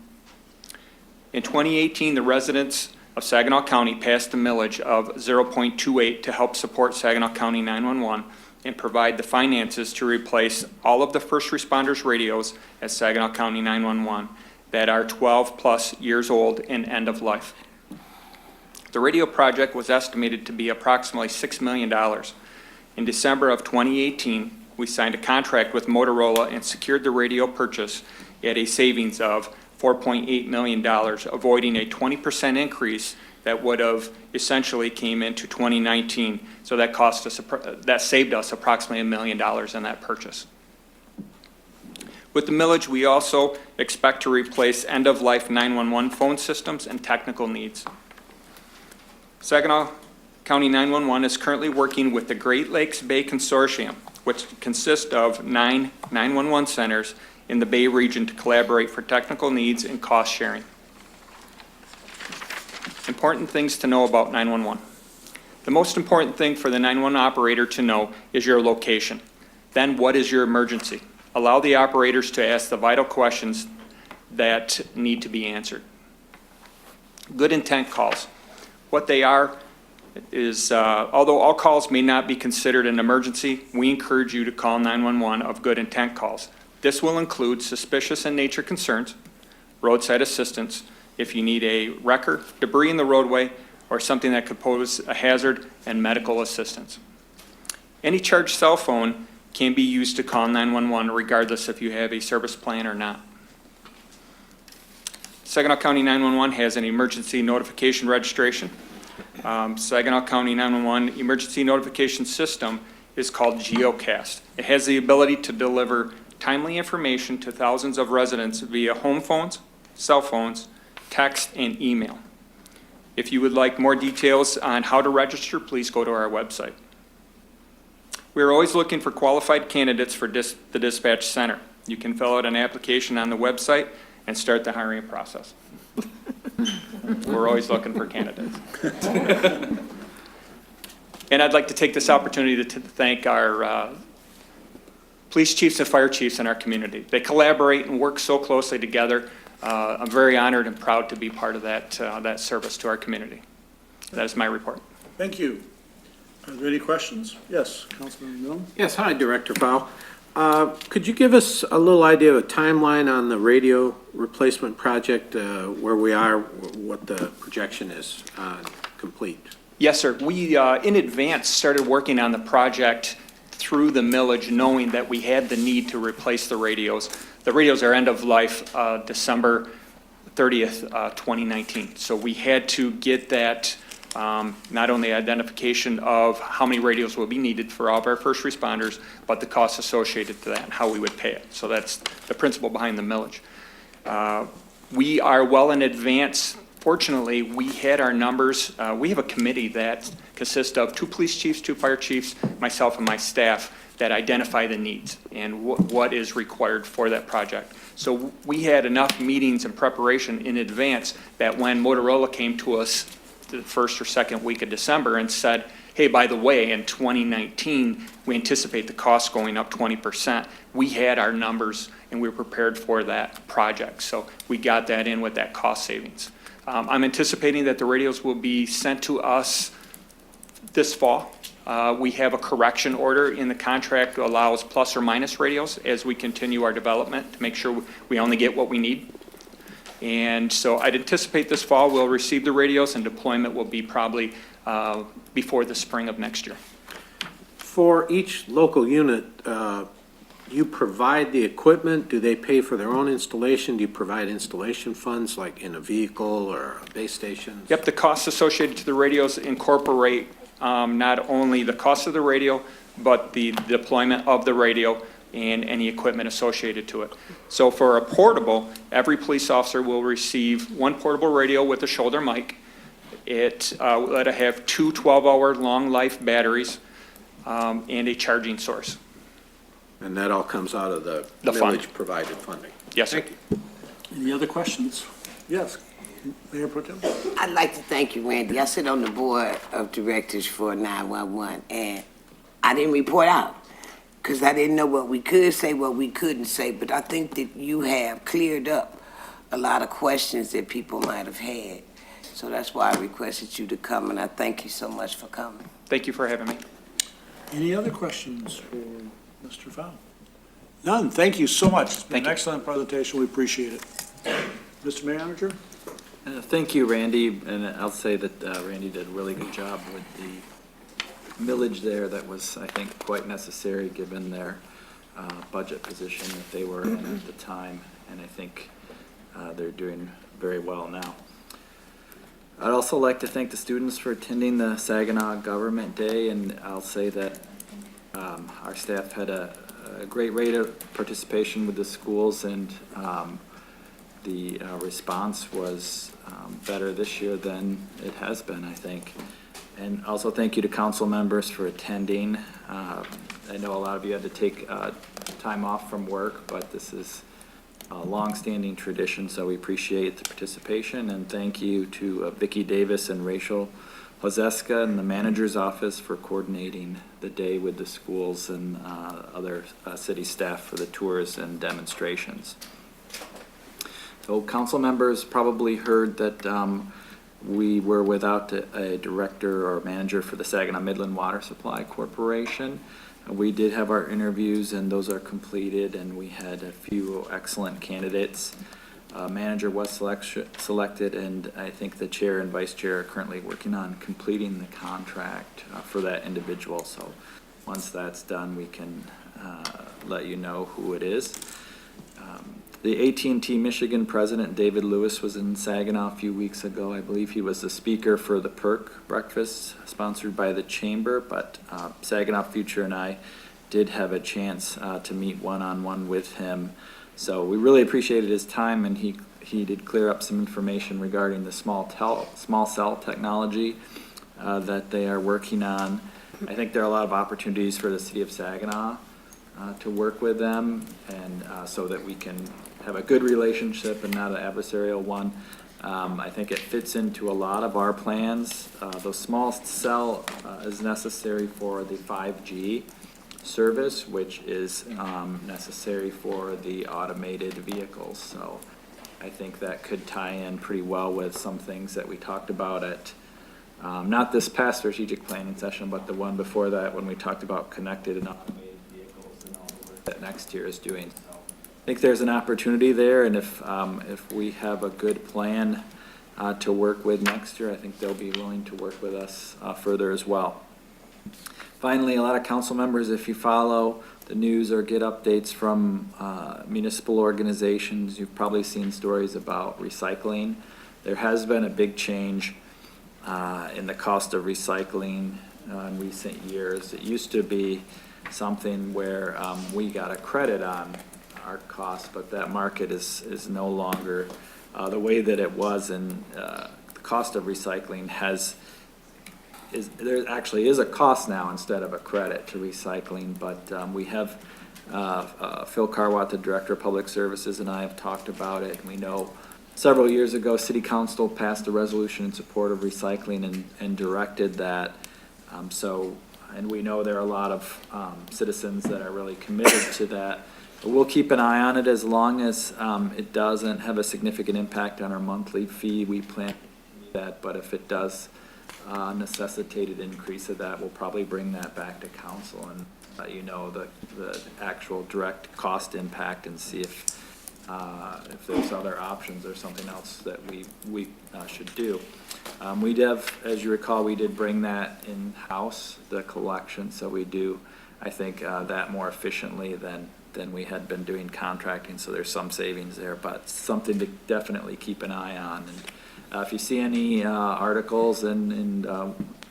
In 2018, the residents of Saginaw County passed a millage of 0.28 to help support Saginaw County 911 and provide the finances to replace all of the first responders' radios at Saginaw County 911 that are 12+ years old and end of life. The radio project was estimated to be approximately $6 million. In December of 2018, we signed a contract with Motorola and secured the radio purchase at a savings of $4.8 million, avoiding a 20% increase that would have essentially came into 2019. So that saved us approximately $1 million in that purchase. With the millage, we also expect to replace end-of-life 911 phone systems and technical needs. Saginaw County 911 is currently working with the Great Lakes Bay Consortium, which consists of 9 911 centers in the Bay region to collaborate for technical needs and cost sharing. Important things to know about 911. The most important thing for the 911 operator to know is your location. Then what is your emergency? Allow the operators to ask the vital questions that need to be answered. Good intent calls. What they are is, although all calls may not be considered an emergency, we encourage you to call 911 of good intent calls. This will include suspicious in nature concerns, roadside assistance, if you need a wrecker, debris in the roadway, or something that could pose a hazard, and medical assistance. Any charged cell phone can be used to call 911 regardless if you have a service plan or not. Saginaw County 911 has an emergency notification registration. Saginaw County 911 emergency notification system is called GeoCast. It has the ability to deliver timely information to thousands of residents via home phones, cell phones, text, and email. If you would like more details on how to register, please go to our website. We are always looking for qualified candidates for the dispatch center. You can fill out an application on the website and start the hiring process. We're always looking for candidates. And I'd like to take this opportunity to thank our police chiefs and fire chiefs in our community. They collaborate and work so closely together. I'm very honored and proud to be part of that service to our community. That is my report.
Thank you. Are there any questions? Yes, Councilman Milne?
Yes, hi, Director Fowl. Could you give us a little idea of a timeline on the radio replacement project, where we are, what the projection is complete?
Yes, sir. We, in advance, started working on the project through the millage, knowing that we had the need to replace the radios. The radios are end of life December 30th, 2019. So we had to get that, not only identification of how many radios will be needed for all of our first responders, but the costs associated to that and how we would pay it. So that's the principle behind the millage. We are well in advance. Fortunately, we had our numbers. We have a committee that consists of 2 police chiefs, 2 fire chiefs, myself and my staff that identify the needs and what is required for that project. So we had enough meetings and preparation in advance that when Motorola came to us the first or second week of December and said, hey, by the way, in 2019, we anticipate the cost going up 20%. We had our numbers and we were prepared for that project. So we got that in with that cost savings. I'm anticipating that the radios will be sent to us this fall. We have a correction order in the contract that allows plus or minus radios as we continue our development to make sure we only get what we need. And so I'd anticipate this fall we'll receive the radios and deployment will be probably before the spring of next year.
For each local unit, you provide the equipment? Do they pay for their own installation? Do you provide installation funds like in a vehicle or a base station?
Yep, the costs associated to the radios incorporate not only the cost of the radio, but the deployment of the radio and any equipment associated to it. So for a portable, every police officer will receive 1 portable radio with a shoulder mic. It will have 2 12-hour long life batteries and a charging source.
And that all comes out of the
fund.
village-provided funding?
Yes, sir.
Thank you.
Any other questions? Yes, Mayor Pro Tem?
I'd like to thank you, Randy. I sit on the board of directors for 911, and I didn't report out because I didn't know what we could say, what we couldn't say, but I think that you have cleared up a lot of questions that people might have had. So that's why I requested you to come, and I thank you so much for coming.
Thank you for having me.
Any other questions for Mr. Fowl? None. Thank you so much. It's been an excellent presentation. We appreciate it. Mr. Manager?
Thank you, Randy, and I'll say that Randy did a really good job with the millage there. That was, I think, quite necessary given their budget position that they were in at the time, and I think they're doing very well now. I'd also like to thank the students for attending the Saginaw Government Day, and I'll say that our staff had a great rate of participation with the schools, and the response was better this year than it has been, I think. And also thank you to council members for attending. I know a lot of you had to take time off from work, but this is a long-standing tradition, so we appreciate the participation. And thank you to Vicki Davis and Rachel Hozeska and the manager's office for coordinating the day with the schools and other city staff for the tours and demonstrations. So council members probably heard that we were without a director or manager for the Saginaw Midland Water Supply Corporation. We did have our interviews and those are completed, and we had a few excellent candidates. Manager was selected, and I think the chair and vice chair are currently working on completing the contract for that individual. So once that's done, we can let you know who it is. The AT&T Michigan president, David Lewis, was in Saginaw a few weeks ago. I believe he was the speaker for the Perk breakfast sponsored by the chamber, but Saginaw Future and I did have a chance to meet one-on-one with him. So we really appreciated his time, and he did clear up some information regarding the small cell technology that they are working on. I think there are a lot of opportunities for the city of Saginaw to work with them, and so that we can have a good relationship and not an adversarial one. I think it fits into a lot of our plans. The small cell is necessary for the 5G service, which is necessary for the automated vehicles. So I think that could tie in pretty well with some things that we talked about at, not this past strategic planning session, but the one before that, when we talked about connected and automated vehicles and all the work that next year is doing. So I think there's an opportunity there, and if we have a good plan to work with next year, I think they'll be willing to work with us further as well. Finally, a lot of council members, if you follow the news or get updates from municipal organizations, you've probably seen stories about recycling. There has been a big change in the cost of recycling in recent years. It used to be something where we got a credit on our costs, but that market is no longer the way that it was, and the cost of recycling there actually is a cost now instead of a credit to recycling, but we have Phil Carwat, the Director of Public Services, and I have talked about it. We know several years ago, City Council passed a resolution in support of recycling and directed that. And we know there are a lot of citizens that are really committed to that. But we'll keep an eye on it as long as it doesn't have a significant impact on our monthly fee. We plan to do that, but if it does necessitate an increase of that, we'll probably bring that back to council and let you know the actual direct cost impact and see if there's other options or something else that we should do. We have, as you recall, we did bring that in-house, the collection, so we do, I think, that more efficiently than we had been doing contracting, so there's some savings there, but something to definitely keep an eye on. And if you see any articles and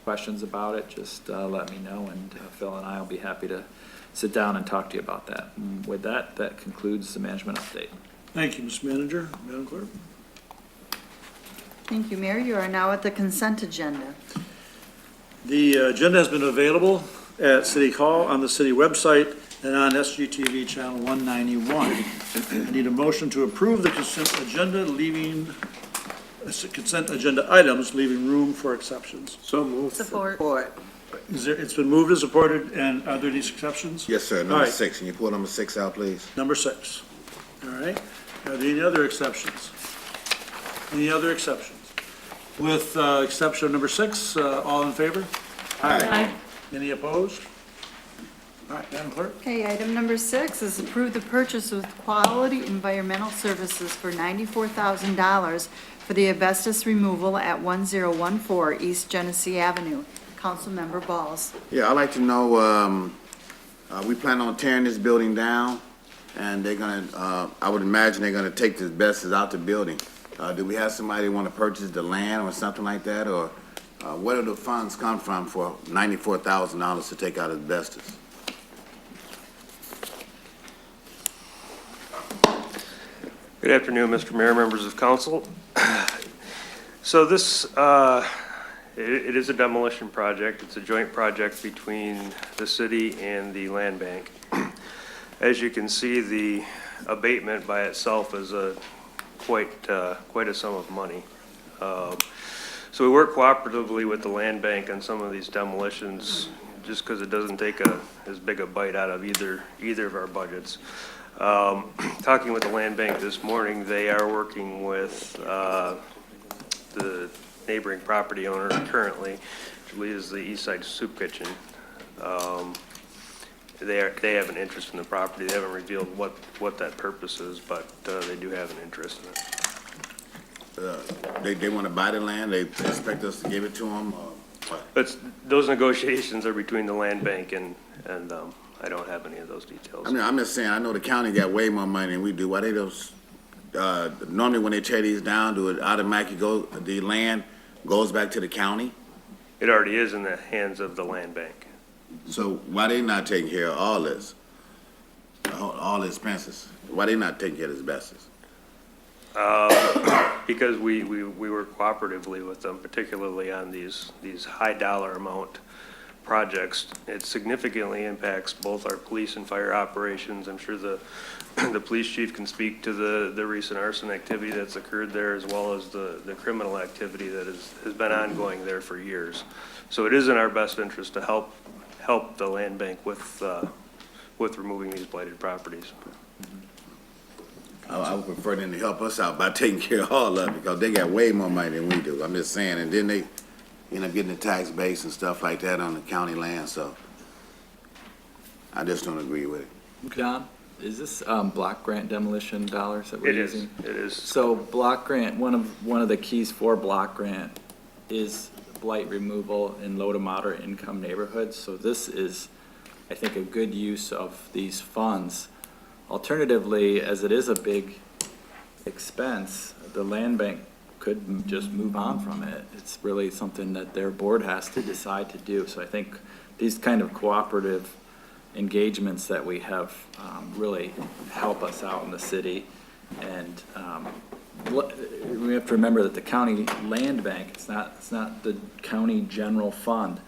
questions about it, just let me know, and Phil and I will be happy to sit down and talk to you about that. And with that, that concludes the management update.
Thank you, Ms. Manager. Madam Clerk?
Thank you, Mayor. You are now at the consent agenda.
The agenda has been available at City Hall, on the city website, and on SGTV Channel 191. I need a motion to approve the consent agenda, consent agenda items, leaving room for exceptions.
So moved.
Support.
It's been moved and supported, and are there any exceptions?
Yes, sir.
All
Number
right.
6. Can you pull number 6 out, please?
Number 6. All right. Are there any other exceptions? Any other exceptions? With exception of number 6, all in favor?
Aye.
Any opposed? All right, Madam Clerk?
Okay, item number 6 is approve the purchase of quality environmental services for $94,000 for the asbestos removal at 1014 East Genesee Avenue. Councilmember Balls.
Yeah, I'd like to know, we plan on tearing this building down, and they're gonna, I would imagine they're gonna take the asbestos out the building. Do we have somebody want to purchase the land or something like that, or where do the funds come from for $94,000 to take out asbestos?
Good afternoon, Mr. Mayor, members of council. So this, it is a demolition project. It's a joint project between the city and the land bank. As you can see, the abatement by itself is quite a sum of money. So we work cooperatively with the land bank on some of these demolitions, just because it doesn't take as big a bite out of either of our budgets. Talking with the land bank this morning, they are working with the neighboring property owner currently, which I believe is the East Side Soup Kitchen. They have an interest in the property. They haven't revealed what that purpose is, but they do have an interest in it.
They want to buy the land, they expect us to give it to them, or what?
But those negotiations are between the land bank and I don't have any of those details.
I mean, I'm just saying, I know the county got way more money than we do. Why they don't, normally when they tear these down, do it automatically go, the land goes back to the county?
It already is in the hands of the land bank.
So why they not taking care of all this? All the expenses? Why they not taking care of this asbestos?
Because we work cooperatively with them, particularly on these high dollar amount projects. It significantly impacts both our police and fire operations. I'm sure the police chief can speak to the recent arson activity that's occurred there, as well as the criminal activity that has been ongoing there for years. So it is in our best interest to help the land bank with removing these blighted properties.
I would prefer them to help us out by taking care of all of it, because they got way more money than we do. I'm just saying, and then they end up getting the tax base and stuff like that on the county land, so I just don't agree with it.
John, is this block grant demolition dollars that we're using?
It is.
So block grant, one of the keys for block grant is blight removal in low to moderate income neighborhoods. So this is, I think, a good use of these funds. Alternatively, as it is a big expense, the land bank could just move on from it. It's really something that their board has to decide to do. So I think these kind of cooperative engagements that we have really help us out in the city. And we have to remember that the county land bank, it's not the county general fund,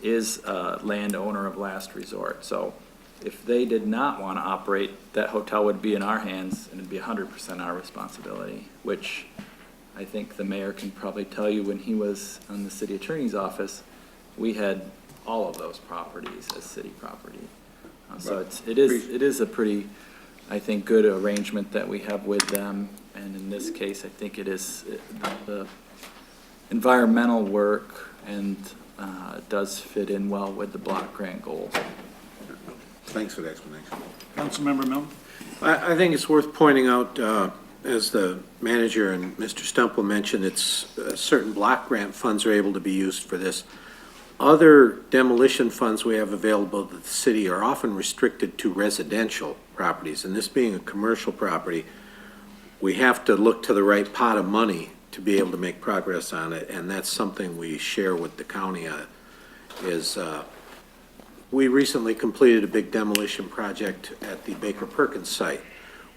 is a landowner of last resort. So if they did not want to operate, that hotel would be in our hands and it'd be 100% our responsibility, which I think the mayor can probably tell you when he was on the city attorney's office, we had all of those properties as city property. So it is a pretty, I think, good arrangement that we have with them. And in this case, I think it is the environmental work and it does fit in well with the block grant goals.
Thanks for the explanation.
Councilmember Milne?
I think it's worth pointing out, as the manager and Mr. Stumple mentioned, it's certain block grant funds are able to be used for this. Other demolition funds we have available to the city are often restricted to residential properties, and this being a commercial property, we have to look to the right pot of money to be able to make progress on it, and that's something we share with the county we recently completed a big demolition project at the Baker Perkins site,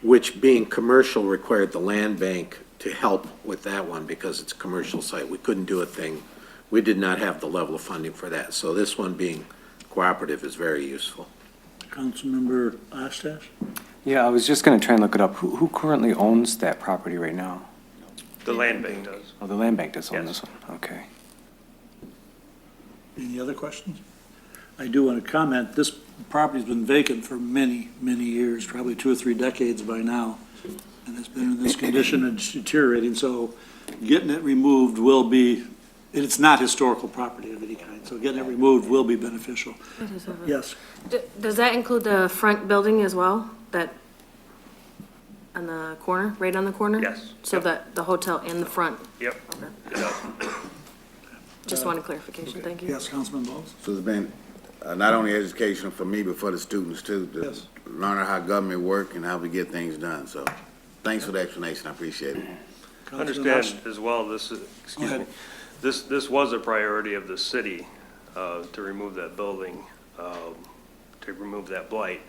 which being commercial required the land bank to help with that one because it's a commercial site. We couldn't do a thing. We did not have the level of funding for that. So this one being cooperative is very useful.
Councilmember Ostash?
Yeah, I was just gonna try and look it up. Who currently owns that property right now?
The land bank does.
Oh, the land bank does own
Yes.
this one, okay.
Any other questions? I do want to comment, this property's been vacant for many, many years, probably 2 or 3 decades by now, and it's been in this condition and deteriorating, so getting it removed will be, it's not historical property of any kind, so getting it removed will be beneficial. Yes,
Does that include the front building as well? That on the corner, right on the corner?
Yes.
So that the hotel in the front?
Yep. It does.
Just wanted clarification, thank you.
yes, Councilman Bowles?
So it's been not only educational for me, but for the students too, to
Yes.
learn how government work and how we get things done. So thanks for the explanation. I appreciate it.
Understand as well, this is, excuse me,
ahead.
this was a priority of the city, to remove that building, to remove that blight.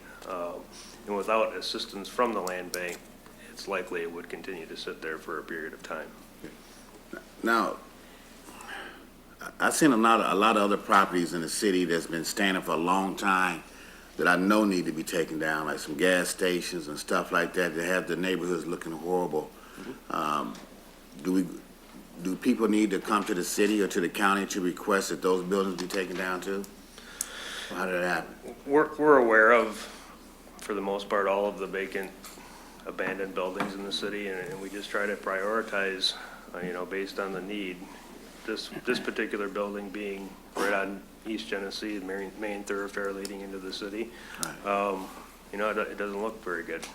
And without assistance from the land bank, it's likely it would continue to sit there for a period of time.
Now, I've seen a lot of other properties in the city that's been standing for a long time that I know need to be taken down, like some gas stations and stuff like that, that have the neighborhoods looking horrible. Do people need to come to the city or to the county to request that those buildings be taken down too? Or how did that happen?
We're aware of, for the most part, all of the vacant, abandoned buildings in the city, and we just try to prioritize, based on the need. This particular building being right on East Genesee, the main thoroughfare leading into the city, it doesn't look very good.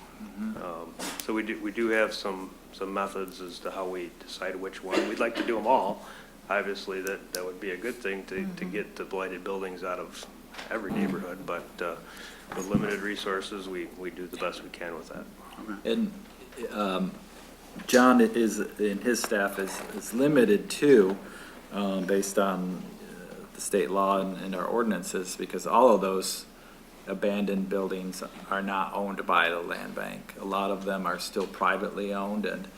So we do have some methods as to how we decide which one. We'd like to do them all. Obviously, that would be a good thing to get the blighted buildings out of every neighborhood, but with limited resources, we do the best we can with that.
And John is, and his staff is limited to, based on the state law and our ordinances, because all of those abandoned buildings are not owned by the land bank. A lot of them are still privately owned, and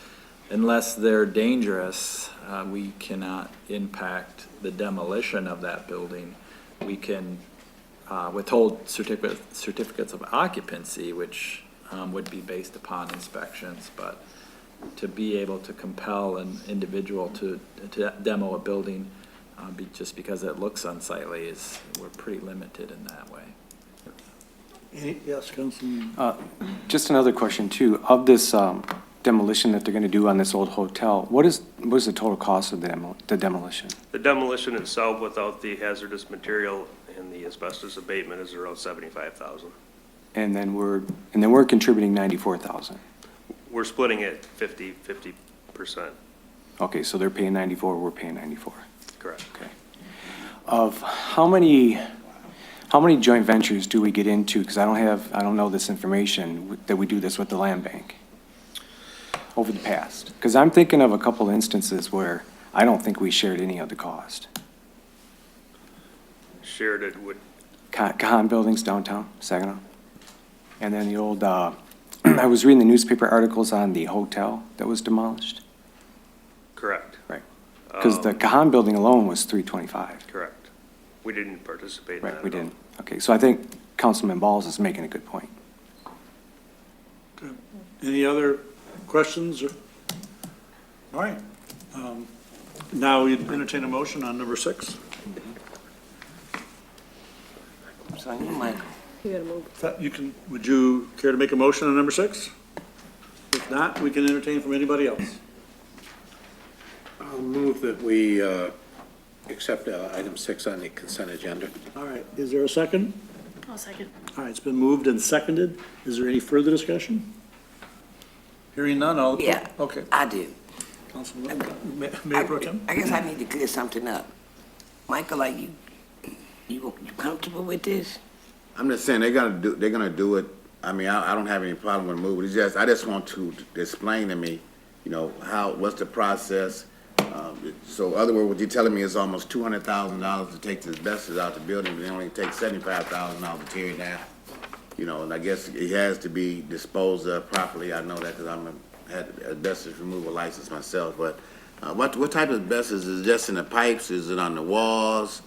unless they're dangerous, we cannot impact the demolition of that building. We can withhold certificates of occupancy, which would be based upon inspections, but to be able to compel an individual to demo a building just because it looks unsightly we're pretty limited in that way.
Yes, Councilman.
Just another question too. Of this demolition that they're going to do on this old hotel, what is the total cost of the demolition?
The demolition itself without the hazardous material and the asbestos abatement is around 75,000.
And then we're contributing 94,000.
We're splitting it 50%.
Okay, so they're paying 94, we're paying 94.
Correct.
Okay. Of how many joint ventures do we get into? Because I don't know this information, that we do this with the land bank over the past. Because I'm thinking of a couple instances where I don't think we shared any of the cost.
Shared it with,
Kahan Buildings downtown, Saginaw. And then the old, I was reading the newspaper articles on the hotel that was demolished.
correct.
Right. Because the Kahan Building alone was 325.
Correct. We didn't participate in that.
Right, we
at all.
didn't. Okay, so I think Councilman Balls is making a good point.
Okay. Any other questions? All right. Now we entertain a motion on number 6.
It's on you, Michael.
Would you care to make a motion on number 6? If not, we can entertain from anybody else.
I'll move that we accept item 6 on the consent agenda.
All right, is there a second?
I'll second.
All right, it's been moved and seconded. Is there any further discussion? Hearing none, all.
Yeah.
Okay.
I do.
Councilman, Mayor Pro Tem?
I guess I need to clear something up. Michael, are you comfortable with this?
I'm just saying, they're gonna do it. I mean, I don't have any problem with moving. It's just, I just want to explain to me, you know, what's the process? So other words, what you're telling me is almost $200,000 to take the asbestos out the building, but they only take $75,000 to tear it down. You know, and I guess it has to be disposed of properly. I know that because had asbestos removal license myself. But what type of asbestos? Is it just in the pipes? Is it on the walls?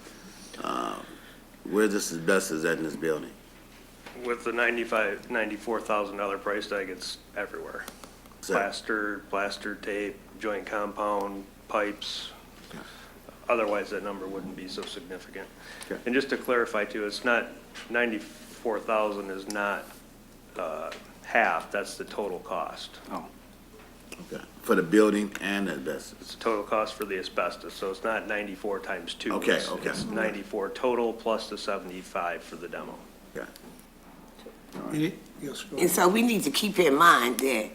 Where's this asbestos at in this building?
With the $94,000 price tag, it's everywhere. Plaster, tape, joint compound, pipes. Otherwise, that number wouldn't be so significant.
Okay.
And just to clarify too, it's not, 94,000 is not half, that's the total cost.
Oh.
Okay. For the building and the asbestos?
It's the total cost for the asbestos, so it's not 94 times 2.
Okay,
It's-
okay.
It's 94 total plus the 75 for the demo.
Okay.
Yes, go
And
ahead.
so we need to keep in mind that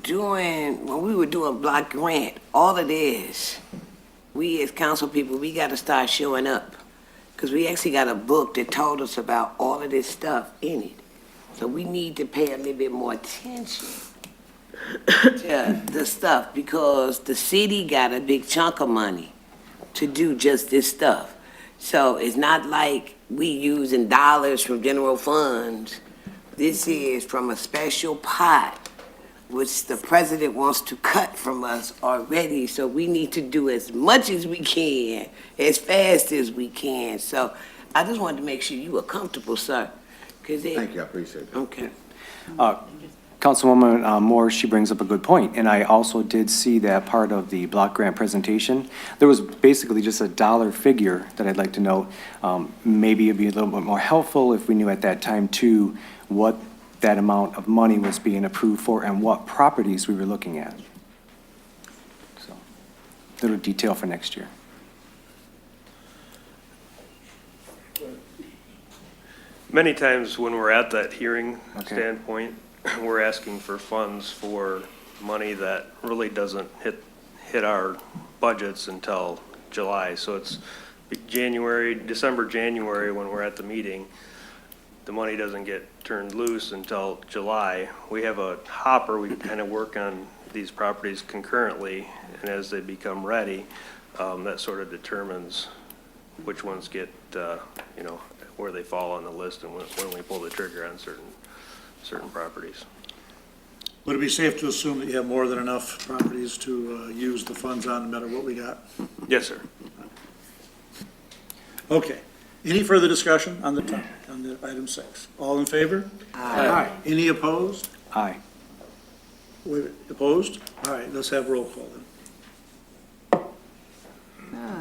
when we were doing block grant, all it is, we as council people, we got to start showing up. Because we actually got a book that told us about all of this stuff in it. So we need to pay a little bit more attention to the stuff because the city got a big chunk of money to do just this stuff. So it's not like we using dollars from general funds. This is from a special pot, which the president wants to cut from us already. So we need to do as much as we can, as fast as we can. So I just wanted to make sure you were comfortable, sir.
Thank you, I appreciate that.
Okay.
Councilwoman Moore, she brings up a good point, and I also did see that part of the block grant presentation. There was basically just a dollar figure that I'd like to note. Maybe it'd be a little bit more helpful if we knew at that time too what that amount of money was being approved for and what properties we were looking at. So, little detail for next year.
Many times when we're at that hearing
Okay.
standpoint, we're asking for funds for money that really doesn't hit our budgets until July. So it's December, January, when we're at the meeting, the money doesn't get turned loose until July. We have a hopper, we kind of work on these properties concurrently, and as they become ready, that sort of determines which ones get, where they fall on the list and when we pull the trigger on certain properties.
Would it be safe to assume that you have more than enough properties to use the funds on, no matter what we got?
Yes, sir.
Okay. Any further discussion on the item 6? All in favor? Aye. Any opposed?
Aye.
Wait, opposed? All right, let's have roll call then.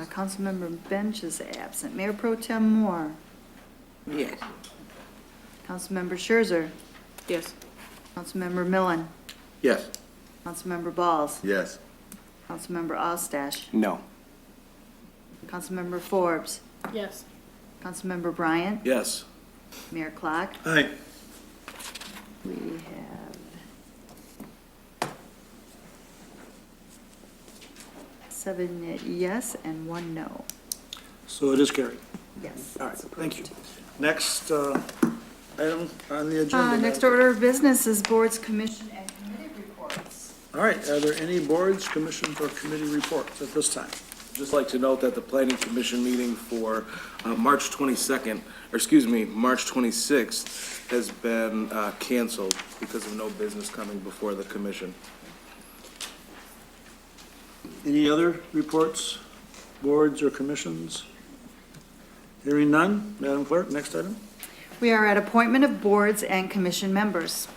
Councilmember Bench is absent. Mayor Pro Tem Moore.
Yes.
Councilmember Scherzer.
Yes.
Councilmember Millen.
Yes.
Councilmember Balls.
Yes.
Councilmember Ostache.
No.
Councilmember Forbes.
Yes.
Councilmember Bryant.
Yes.
Mayor Clark.
Aye.
We have 7 yes and 1 no.
So it is carried.
Yes.
All right, thank you. Next item on the agenda.
Next order of business is boards, commission, and committee reports.
All right, are there any boards, commissions, or committee reports at this time?
Just like to note that the planning commission meeting for March 22nd, or excuse me, March 26th has been canceled because of no business coming before the commission.
Any other reports, boards, or commissions? Hearing none, Madam Clerk, next item.
We are at appointment of boards and commission members.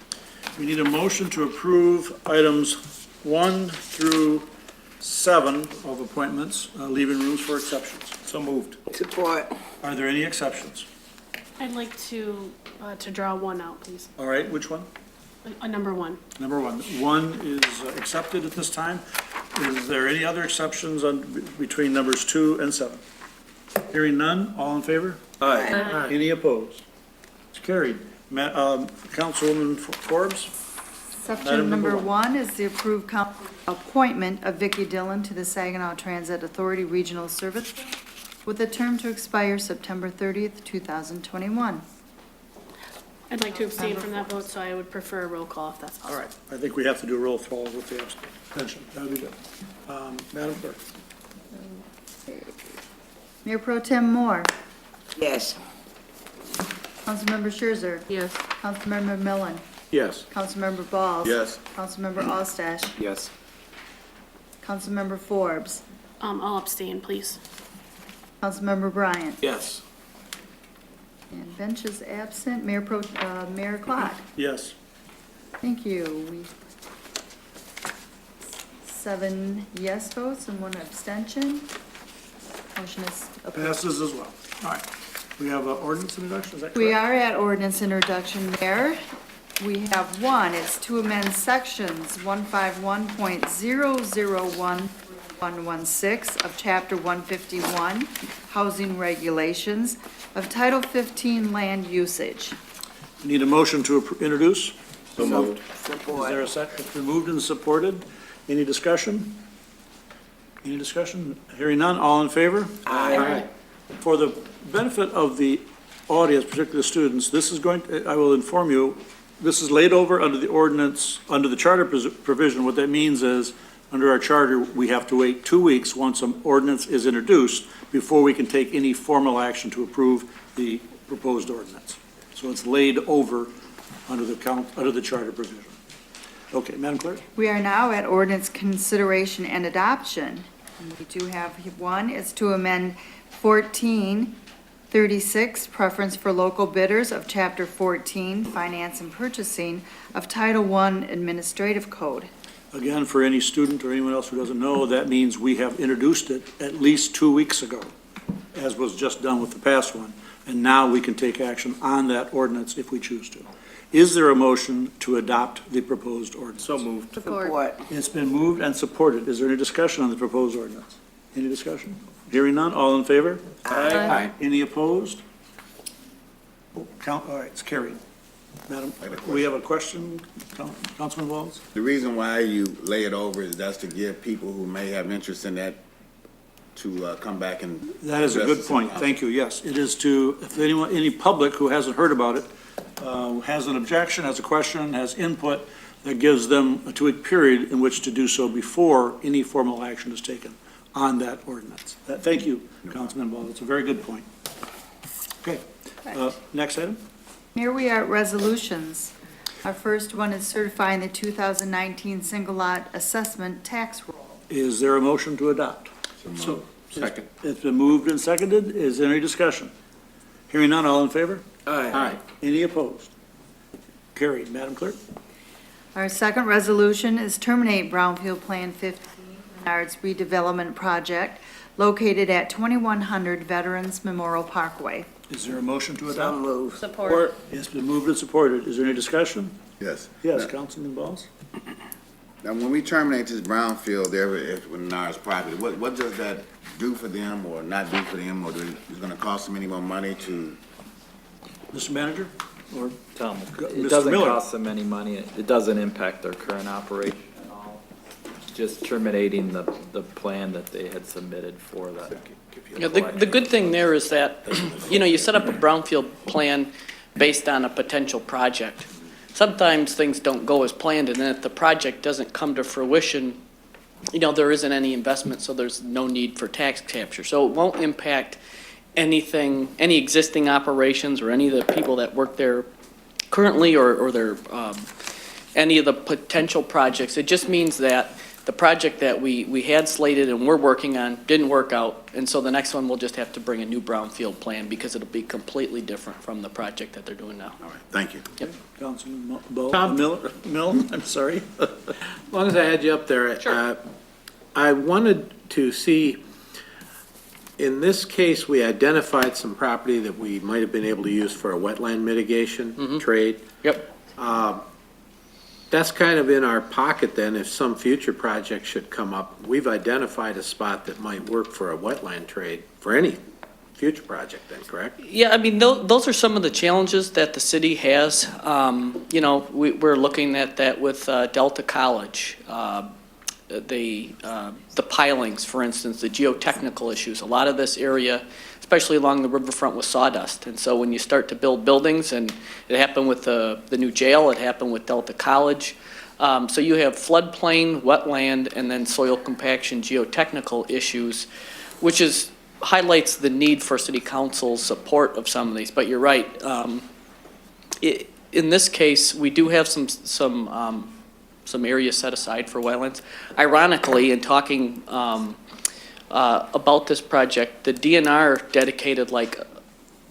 We need a motion to approve items 1 through 7 of appointments, leaving rooms for exceptions.
So moved.
Support.
Are there any exceptions?
I'd like to draw one out, please.
All right, which one?
Number 1.
Number 1. 1 is accepted at this time. Is there any other exceptions between numbers 2 and 7? Hearing none, all in favor?
Aye.
Any opposed? It's carried. Councilwoman Forbes?
Exception
Item number
number
1.
1 is the approved appointment of Vicki Dillon to the Saginaw Transit Authority Regional Service with a term to expire September 30th, 2021.
I'd like to abstain from that vote, so I would prefer a roll call if that's
All
possible.
right, I think we have to do a roll call with the abstention. That would be good. Madam Clerk?
Mayor Pro Tem Moore.
Yes.
Councilmember Scherzer.
Yes.
Councilmember Millen.
Yes.
Councilmember Balls.
Yes.
Councilmember Ostache.
Yes.
Councilmember Forbes.
I'll abstain, please.
Councilmember Bryant.
Yes.
And bench is absent. Mayor Clark.
Yes.
Thank you. 7 yes votes and 1 abstention. Motion is approved.
Passes as well. All right. We have an ordinance introduction, is that correct?
We are at ordinance introduction there. We have 1, it's to amend sections 151.001-116 of Chapter 151, Housing Regulations, of Title 15, Land Usage.
Need a motion to introduce?
So moved.
Is there a second? It's been moved and supported. Any discussion? Any discussion? Hearing none, all in favor?
Aye.
For the benefit of the audience, particularly the students, this is I will inform you, this is laid over under the ordinance, under the charter provision. What that means is, under our charter, we have to wait 2 weeks once an ordinance is introduced before we can take any formal action to approve the proposed ordinance. So it's laid over under the charter provision. Okay, Madam Clerk?
We are now at ordinance consideration and adoption. And we do have 1, it's to amend 1436, preference for local bidders of Chapter 14, Finance and Purchasing of Title I Administrative Code.
Again, for any student or anyone else who doesn't know, that means we have introduced it at least 2 weeks ago, as was just done with the past one. And now we can take action on that ordinance if we choose to. Is there a motion to adopt the proposed ordinance?
So moved.
Support.
It's been moved and supported. Is there any discussion on the proposed ordinance? Any discussion? Hearing none, all in favor?
Aye.
Any opposed? All right, it's carried. Madam, we have a question, Councilman Walls?
The reason why you lay it over is that's to give people who may have interest in that to come back and.
That is a good point. Thank you. Yes, it is to, if anyone, any public who hasn't heard about it, has an objection, has a question, has input, that gives them a 2-week period in which to do so before any formal action is taken on that ordinance. Thank you, Councilman Ball. That's a very good point. Okay, next item.
Here we are at resolutions. Our first one is certifying the 2019 single lot assessment tax roll.
Is there a motion to adopt?
So second.
It's been moved and seconded. Is there any discussion? Hearing none, all in favor?
Aye.
Any opposed? Carried. Madam Clerk?
Our second resolution is terminate Brownfield Plan 15, Menards Redevelopment Project, located at 2100 Veterans Memorial Parkway.
Is there a motion to
So
adopt?
move.
Support.
It's been moved and supported. Is there any discussion?
Yes.
Yes, Councilman Balls?
Now, when we terminate this brownfield there with NAR's property, what does that do for them or not do for them, or is it gonna cost them any more money to?
Mr. Manager? Or
Tom,
Mr.
it doesn't
Miller.
cost them any money. It doesn't impact their current operation at all. Just terminating the plan that they had submitted for that.
Yeah, the good thing there is that, you set up a brownfield plan based on a potential project. Sometimes things don't go as planned, and then if the project doesn't come to fruition, there isn't any investment, so there's no need for tax capture. So it won't impact anything, any existing operations or any of the people that work there currently or their, any of the potential projects. It just means that the project that we had slated and we're working on didn't work out, and so the next one we'll just have to bring a new brownfield plan because it'll be completely different from the project that they're doing now.
All right, thank you.
Yep.
Councilman
Tom?
Mill, I'm sorry.
As long as I had you up there.
Sure.
I wanted to see, in this case, we identified some property that we might have been able to use for a wetland mitigation trade.
Yep.
That's kind of in our pocket then, if some future project should come up. We've identified a spot that might work for a wetland trade for any future project then, correct?
Yeah, I mean, those are some of the challenges that the city has. We're looking at that with Delta College. The pilings, for instance, the geotechnical issues. A lot of this area, especially along the riverfront, was sawdust. And so when you start to build buildings, and it happened with the new jail, it happened with Delta College. So you have floodplain, wetland, and then soil compaction geotechnical issues, which highlights the need for city council's support of some of these. But you're right. In this case, we do have some areas set aside for wetlands. Ironically, in talking about this project, the DNR dedicated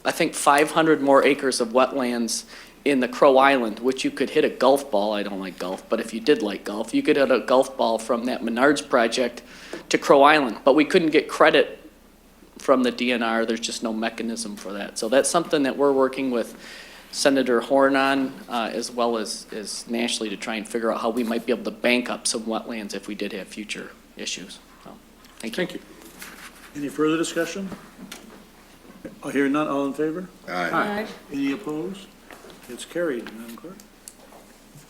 I think 500 more acres of wetlands in the Crow Island, which you could hit a golf ball. I don't like golf, but if you did like golf, you could hit a golf ball from that Menards project to Crow Island. But we couldn't get credit from the DNR. There's just no mechanism for that. So that's something that we're working with Senator Horn on, as well as nationally, to try and figure out how we might be able to bank up some wetlands if we did have future issues. So, thank you.
Thank you.
Any further discussion? Hearing none, all in favor?
Aye.
Any opposed? It's carried, Madam Clerk.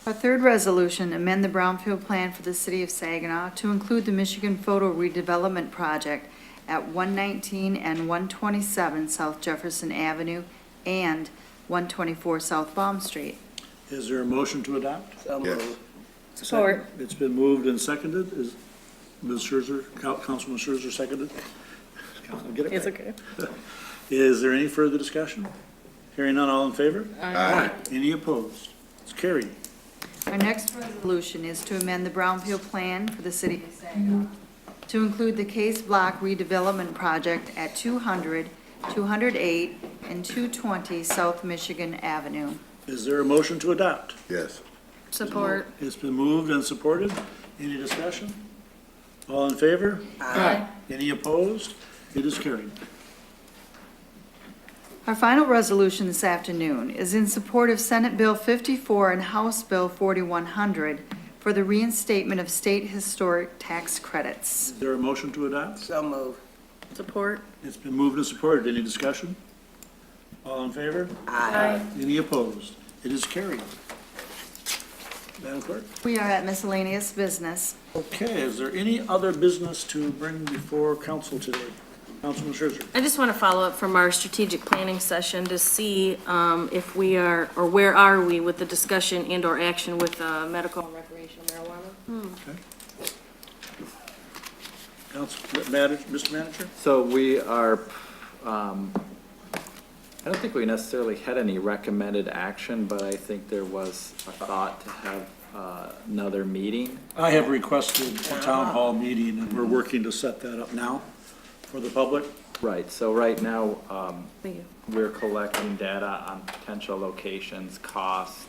Our third resolution, amend the Brownfield plan for the city of Saginaw to include the Michigan Photo Redevelopment Project at 119 and 127 South Jefferson Avenue and 124 South Baum Street.
Is there a motion to adopt?
So
Yes.
move.
Support.
It's been moved and seconded. Is Ms. Scherzer, Councilman Scherzer seconded? Get it
It's
right.
okay.
Is there any further discussion? Hearing none, all in favor?
Aye.
Any opposed? It's carried.
Our next resolution is to amend the Brownfield plan for the city of Saginaw to include the Case Block redevelopment project at 200, 208, and 220 South Michigan Avenue.
Is there a motion to adopt?
Yes.
Support.
It's been moved and supported. Any discussion? All in favor?
Aye.
Any opposed? It is carried.
Our final resolution this afternoon is in support of Senate Bill 54 and House Bill 4100 for the reinstatement of state historic tax credits.
Is there a motion to adopt?
So move.
Support.
It's been moved and supported. Any discussion? All in favor?
Aye.
Any opposed? It is carried. Madam Clerk?
We are at miscellaneous business.
Okay, is there any other business to bring before council today? Councilman Scherzer.
I just want to follow up from our strategic planning session to see if we are, or where are we with the discussion and/or action with medical and recreational marijuana?
Mr. Manager?
So we are, I don't think we necessarily had any recommended action, but I think there was a thought to have another meeting.
I have requested a town hall meeting, and we're working to set that up now for the public.
Right, so right now,
Thank you.
we're collecting data on potential locations, cost,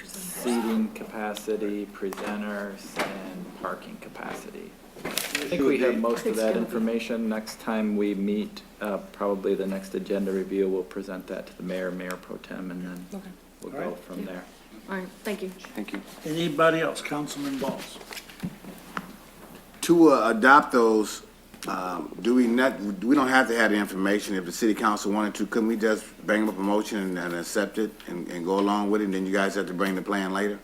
seating capacity, presenters, and parking capacity. I think we have most of that information. Next time we meet, probably the next agenda review, we'll present that to the mayor, Mayor Pro Tem, and then
Okay.
we'll
All
go
right.
from there.
All right, thank you.
Thank you.
Anybody else? Councilman Balls?
To adopt those, do we don't have to have the information. If the city council wanted to, couldn't we just bring up a motion and accept it and go along with it, and then you guys have to bring the plan later?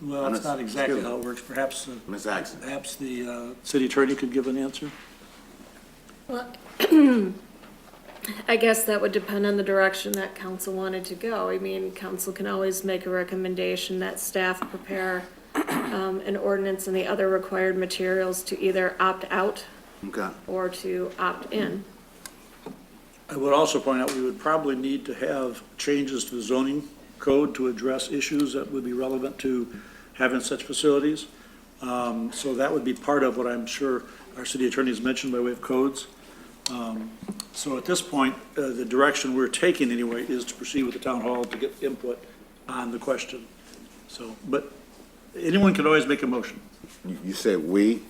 Well, that's not exactly how it works. Perhaps,
Ms. Axon?
perhaps the city attorney could give an answer?
Well, I guess that would depend on the direction that council wanted to go. I mean, council can always make a recommendation that staff prepare an ordinance and the other required materials to either opt out
Okay.
or to opt in.
I would also point out, we would probably need to have changes to the zoning code to address issues that would be relevant to having such facilities. So that would be part of what I'm sure our city attorney has mentioned by way of codes. So at this point, the direction we're taking anyway is to proceed with the town hall to get input on the question. So, but anyone can always make a motion.
You said we,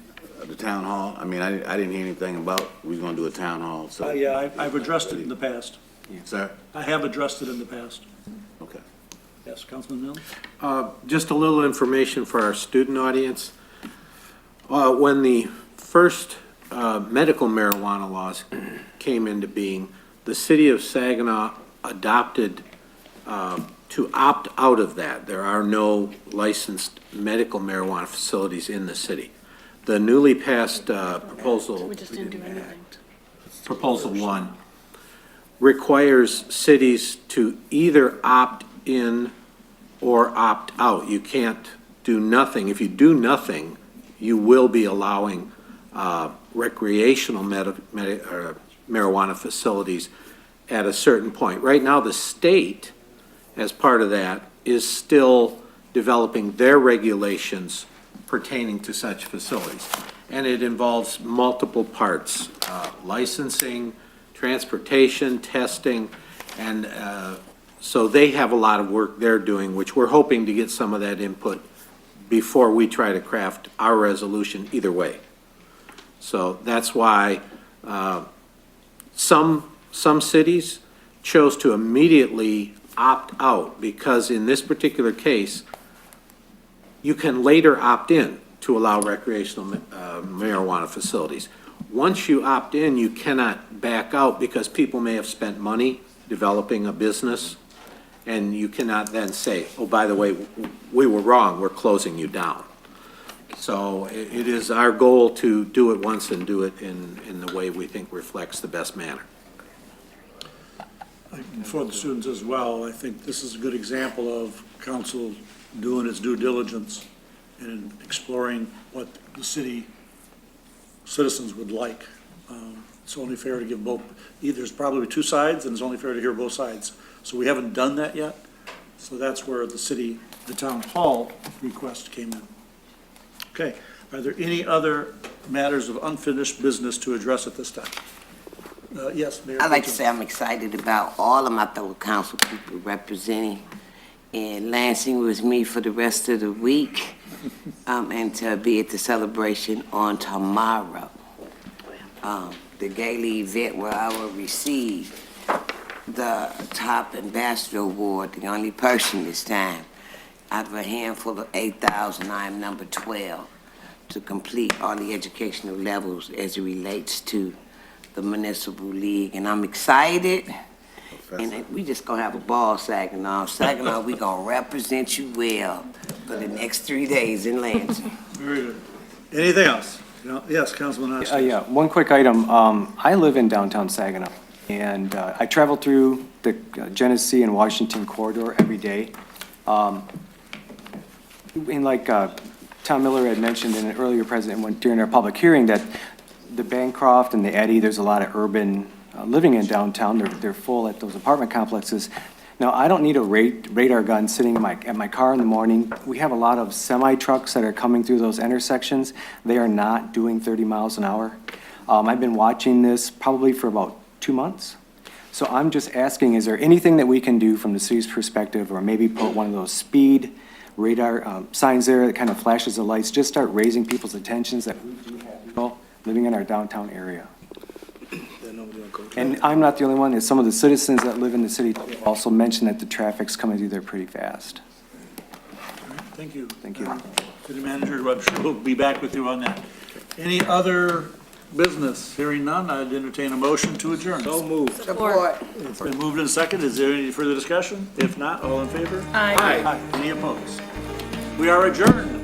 the town hall? I mean, I didn't hear anything about we're gonna do a town hall, so.
Yeah, I've addressed it in the past.
Sir?
I have addressed it in the past.
Okay.
Yes, Councilman Mills?
Just a little information for our student audience. When the first medical marijuana laws came into being, the city of Saginaw adopted to opt out of that. There are no licensed medical marijuana facilities in the city. The newly passed proposal,
We just didn't do anything.
Proposal 1, requires cities to either opt in or opt out. You can't do nothing. If you do nothing, you will be allowing recreational marijuana facilities at a certain point. Right now, the state, as part of that, is still developing their regulations pertaining to such facilities. And it involves multiple parts, licensing, transportation, testing, and so they have a lot of work they're doing, which we're hoping to get some of that input before we try to craft our resolution either way. So that's why some cities chose to immediately opt out, because in this particular case, you can later opt in to allow recreational marijuana facilities. Once you opt in, you cannot back out, because people may have spent money developing a business, and you cannot then say, oh, by the way, we were wrong, we're closing you down. So it is our goal to do it once and do it in the way we think reflects the best manner.
For the students as well, I think this is a good example of council doing its due diligence and exploring what the city citizens would like. It's only fair to give both, there's probably two sides, and it's only fair to hear both sides. So we haven't done that yet, so that's where the town hall request came in. Okay, are there any other matters of unfinished business to address at this time? Yes, Mayor.
I'd like to say I'm excited about all of my fellow council people representing in Lansing with me for the rest of the week, and to be at the celebration on tomorrow. The Gailey event where I will receive the top ambassador award, the only person this time. Out of a handful of 8,000, I am number 12 to complete all the educational levels as it relates to the municipal league, and I'm excited. And we just gonna have a ball, Saginaw. Saginaw, we gonna represent you well for the next 3 days in Lansing.
Very good. Anything else? Yes, Councilman Oster.
Yeah, one quick item. I live in downtown Saginaw, and I travel through the Genesee and Washington corridor every day. And like Tom Miller had mentioned in an earlier presentation during our public hearing, that the Bancroft and the Eddy, there's a lot of urban living in downtown. They're full at those apartment complexes. Now, I don't need a radar gun sitting at my car in the morning. We have a lot of semi-trucks that are coming through those intersections. They are not doing 30 miles an hour. I've been watching this probably for about 2 months. So I'm just asking, is there anything that we can do from the city's perspective, or maybe put one of those speed radar signs there that kind of flashes the lights, just start raising people's attentions that we do have people living in our downtown area. And I'm not the only one, it's some of the citizens that live in the city also mentioned that the traffic's coming through there pretty fast.
Thank you.
Thank you.
City Manager, I'm sure we'll be back with you on that. Any other business? Hearing none, I'd entertain a motion to adjourn.
So moved.
Support.
It's been moved and second. Is there any further discussion? If not, all in favor? Aye. Any opposed? We are adjourned.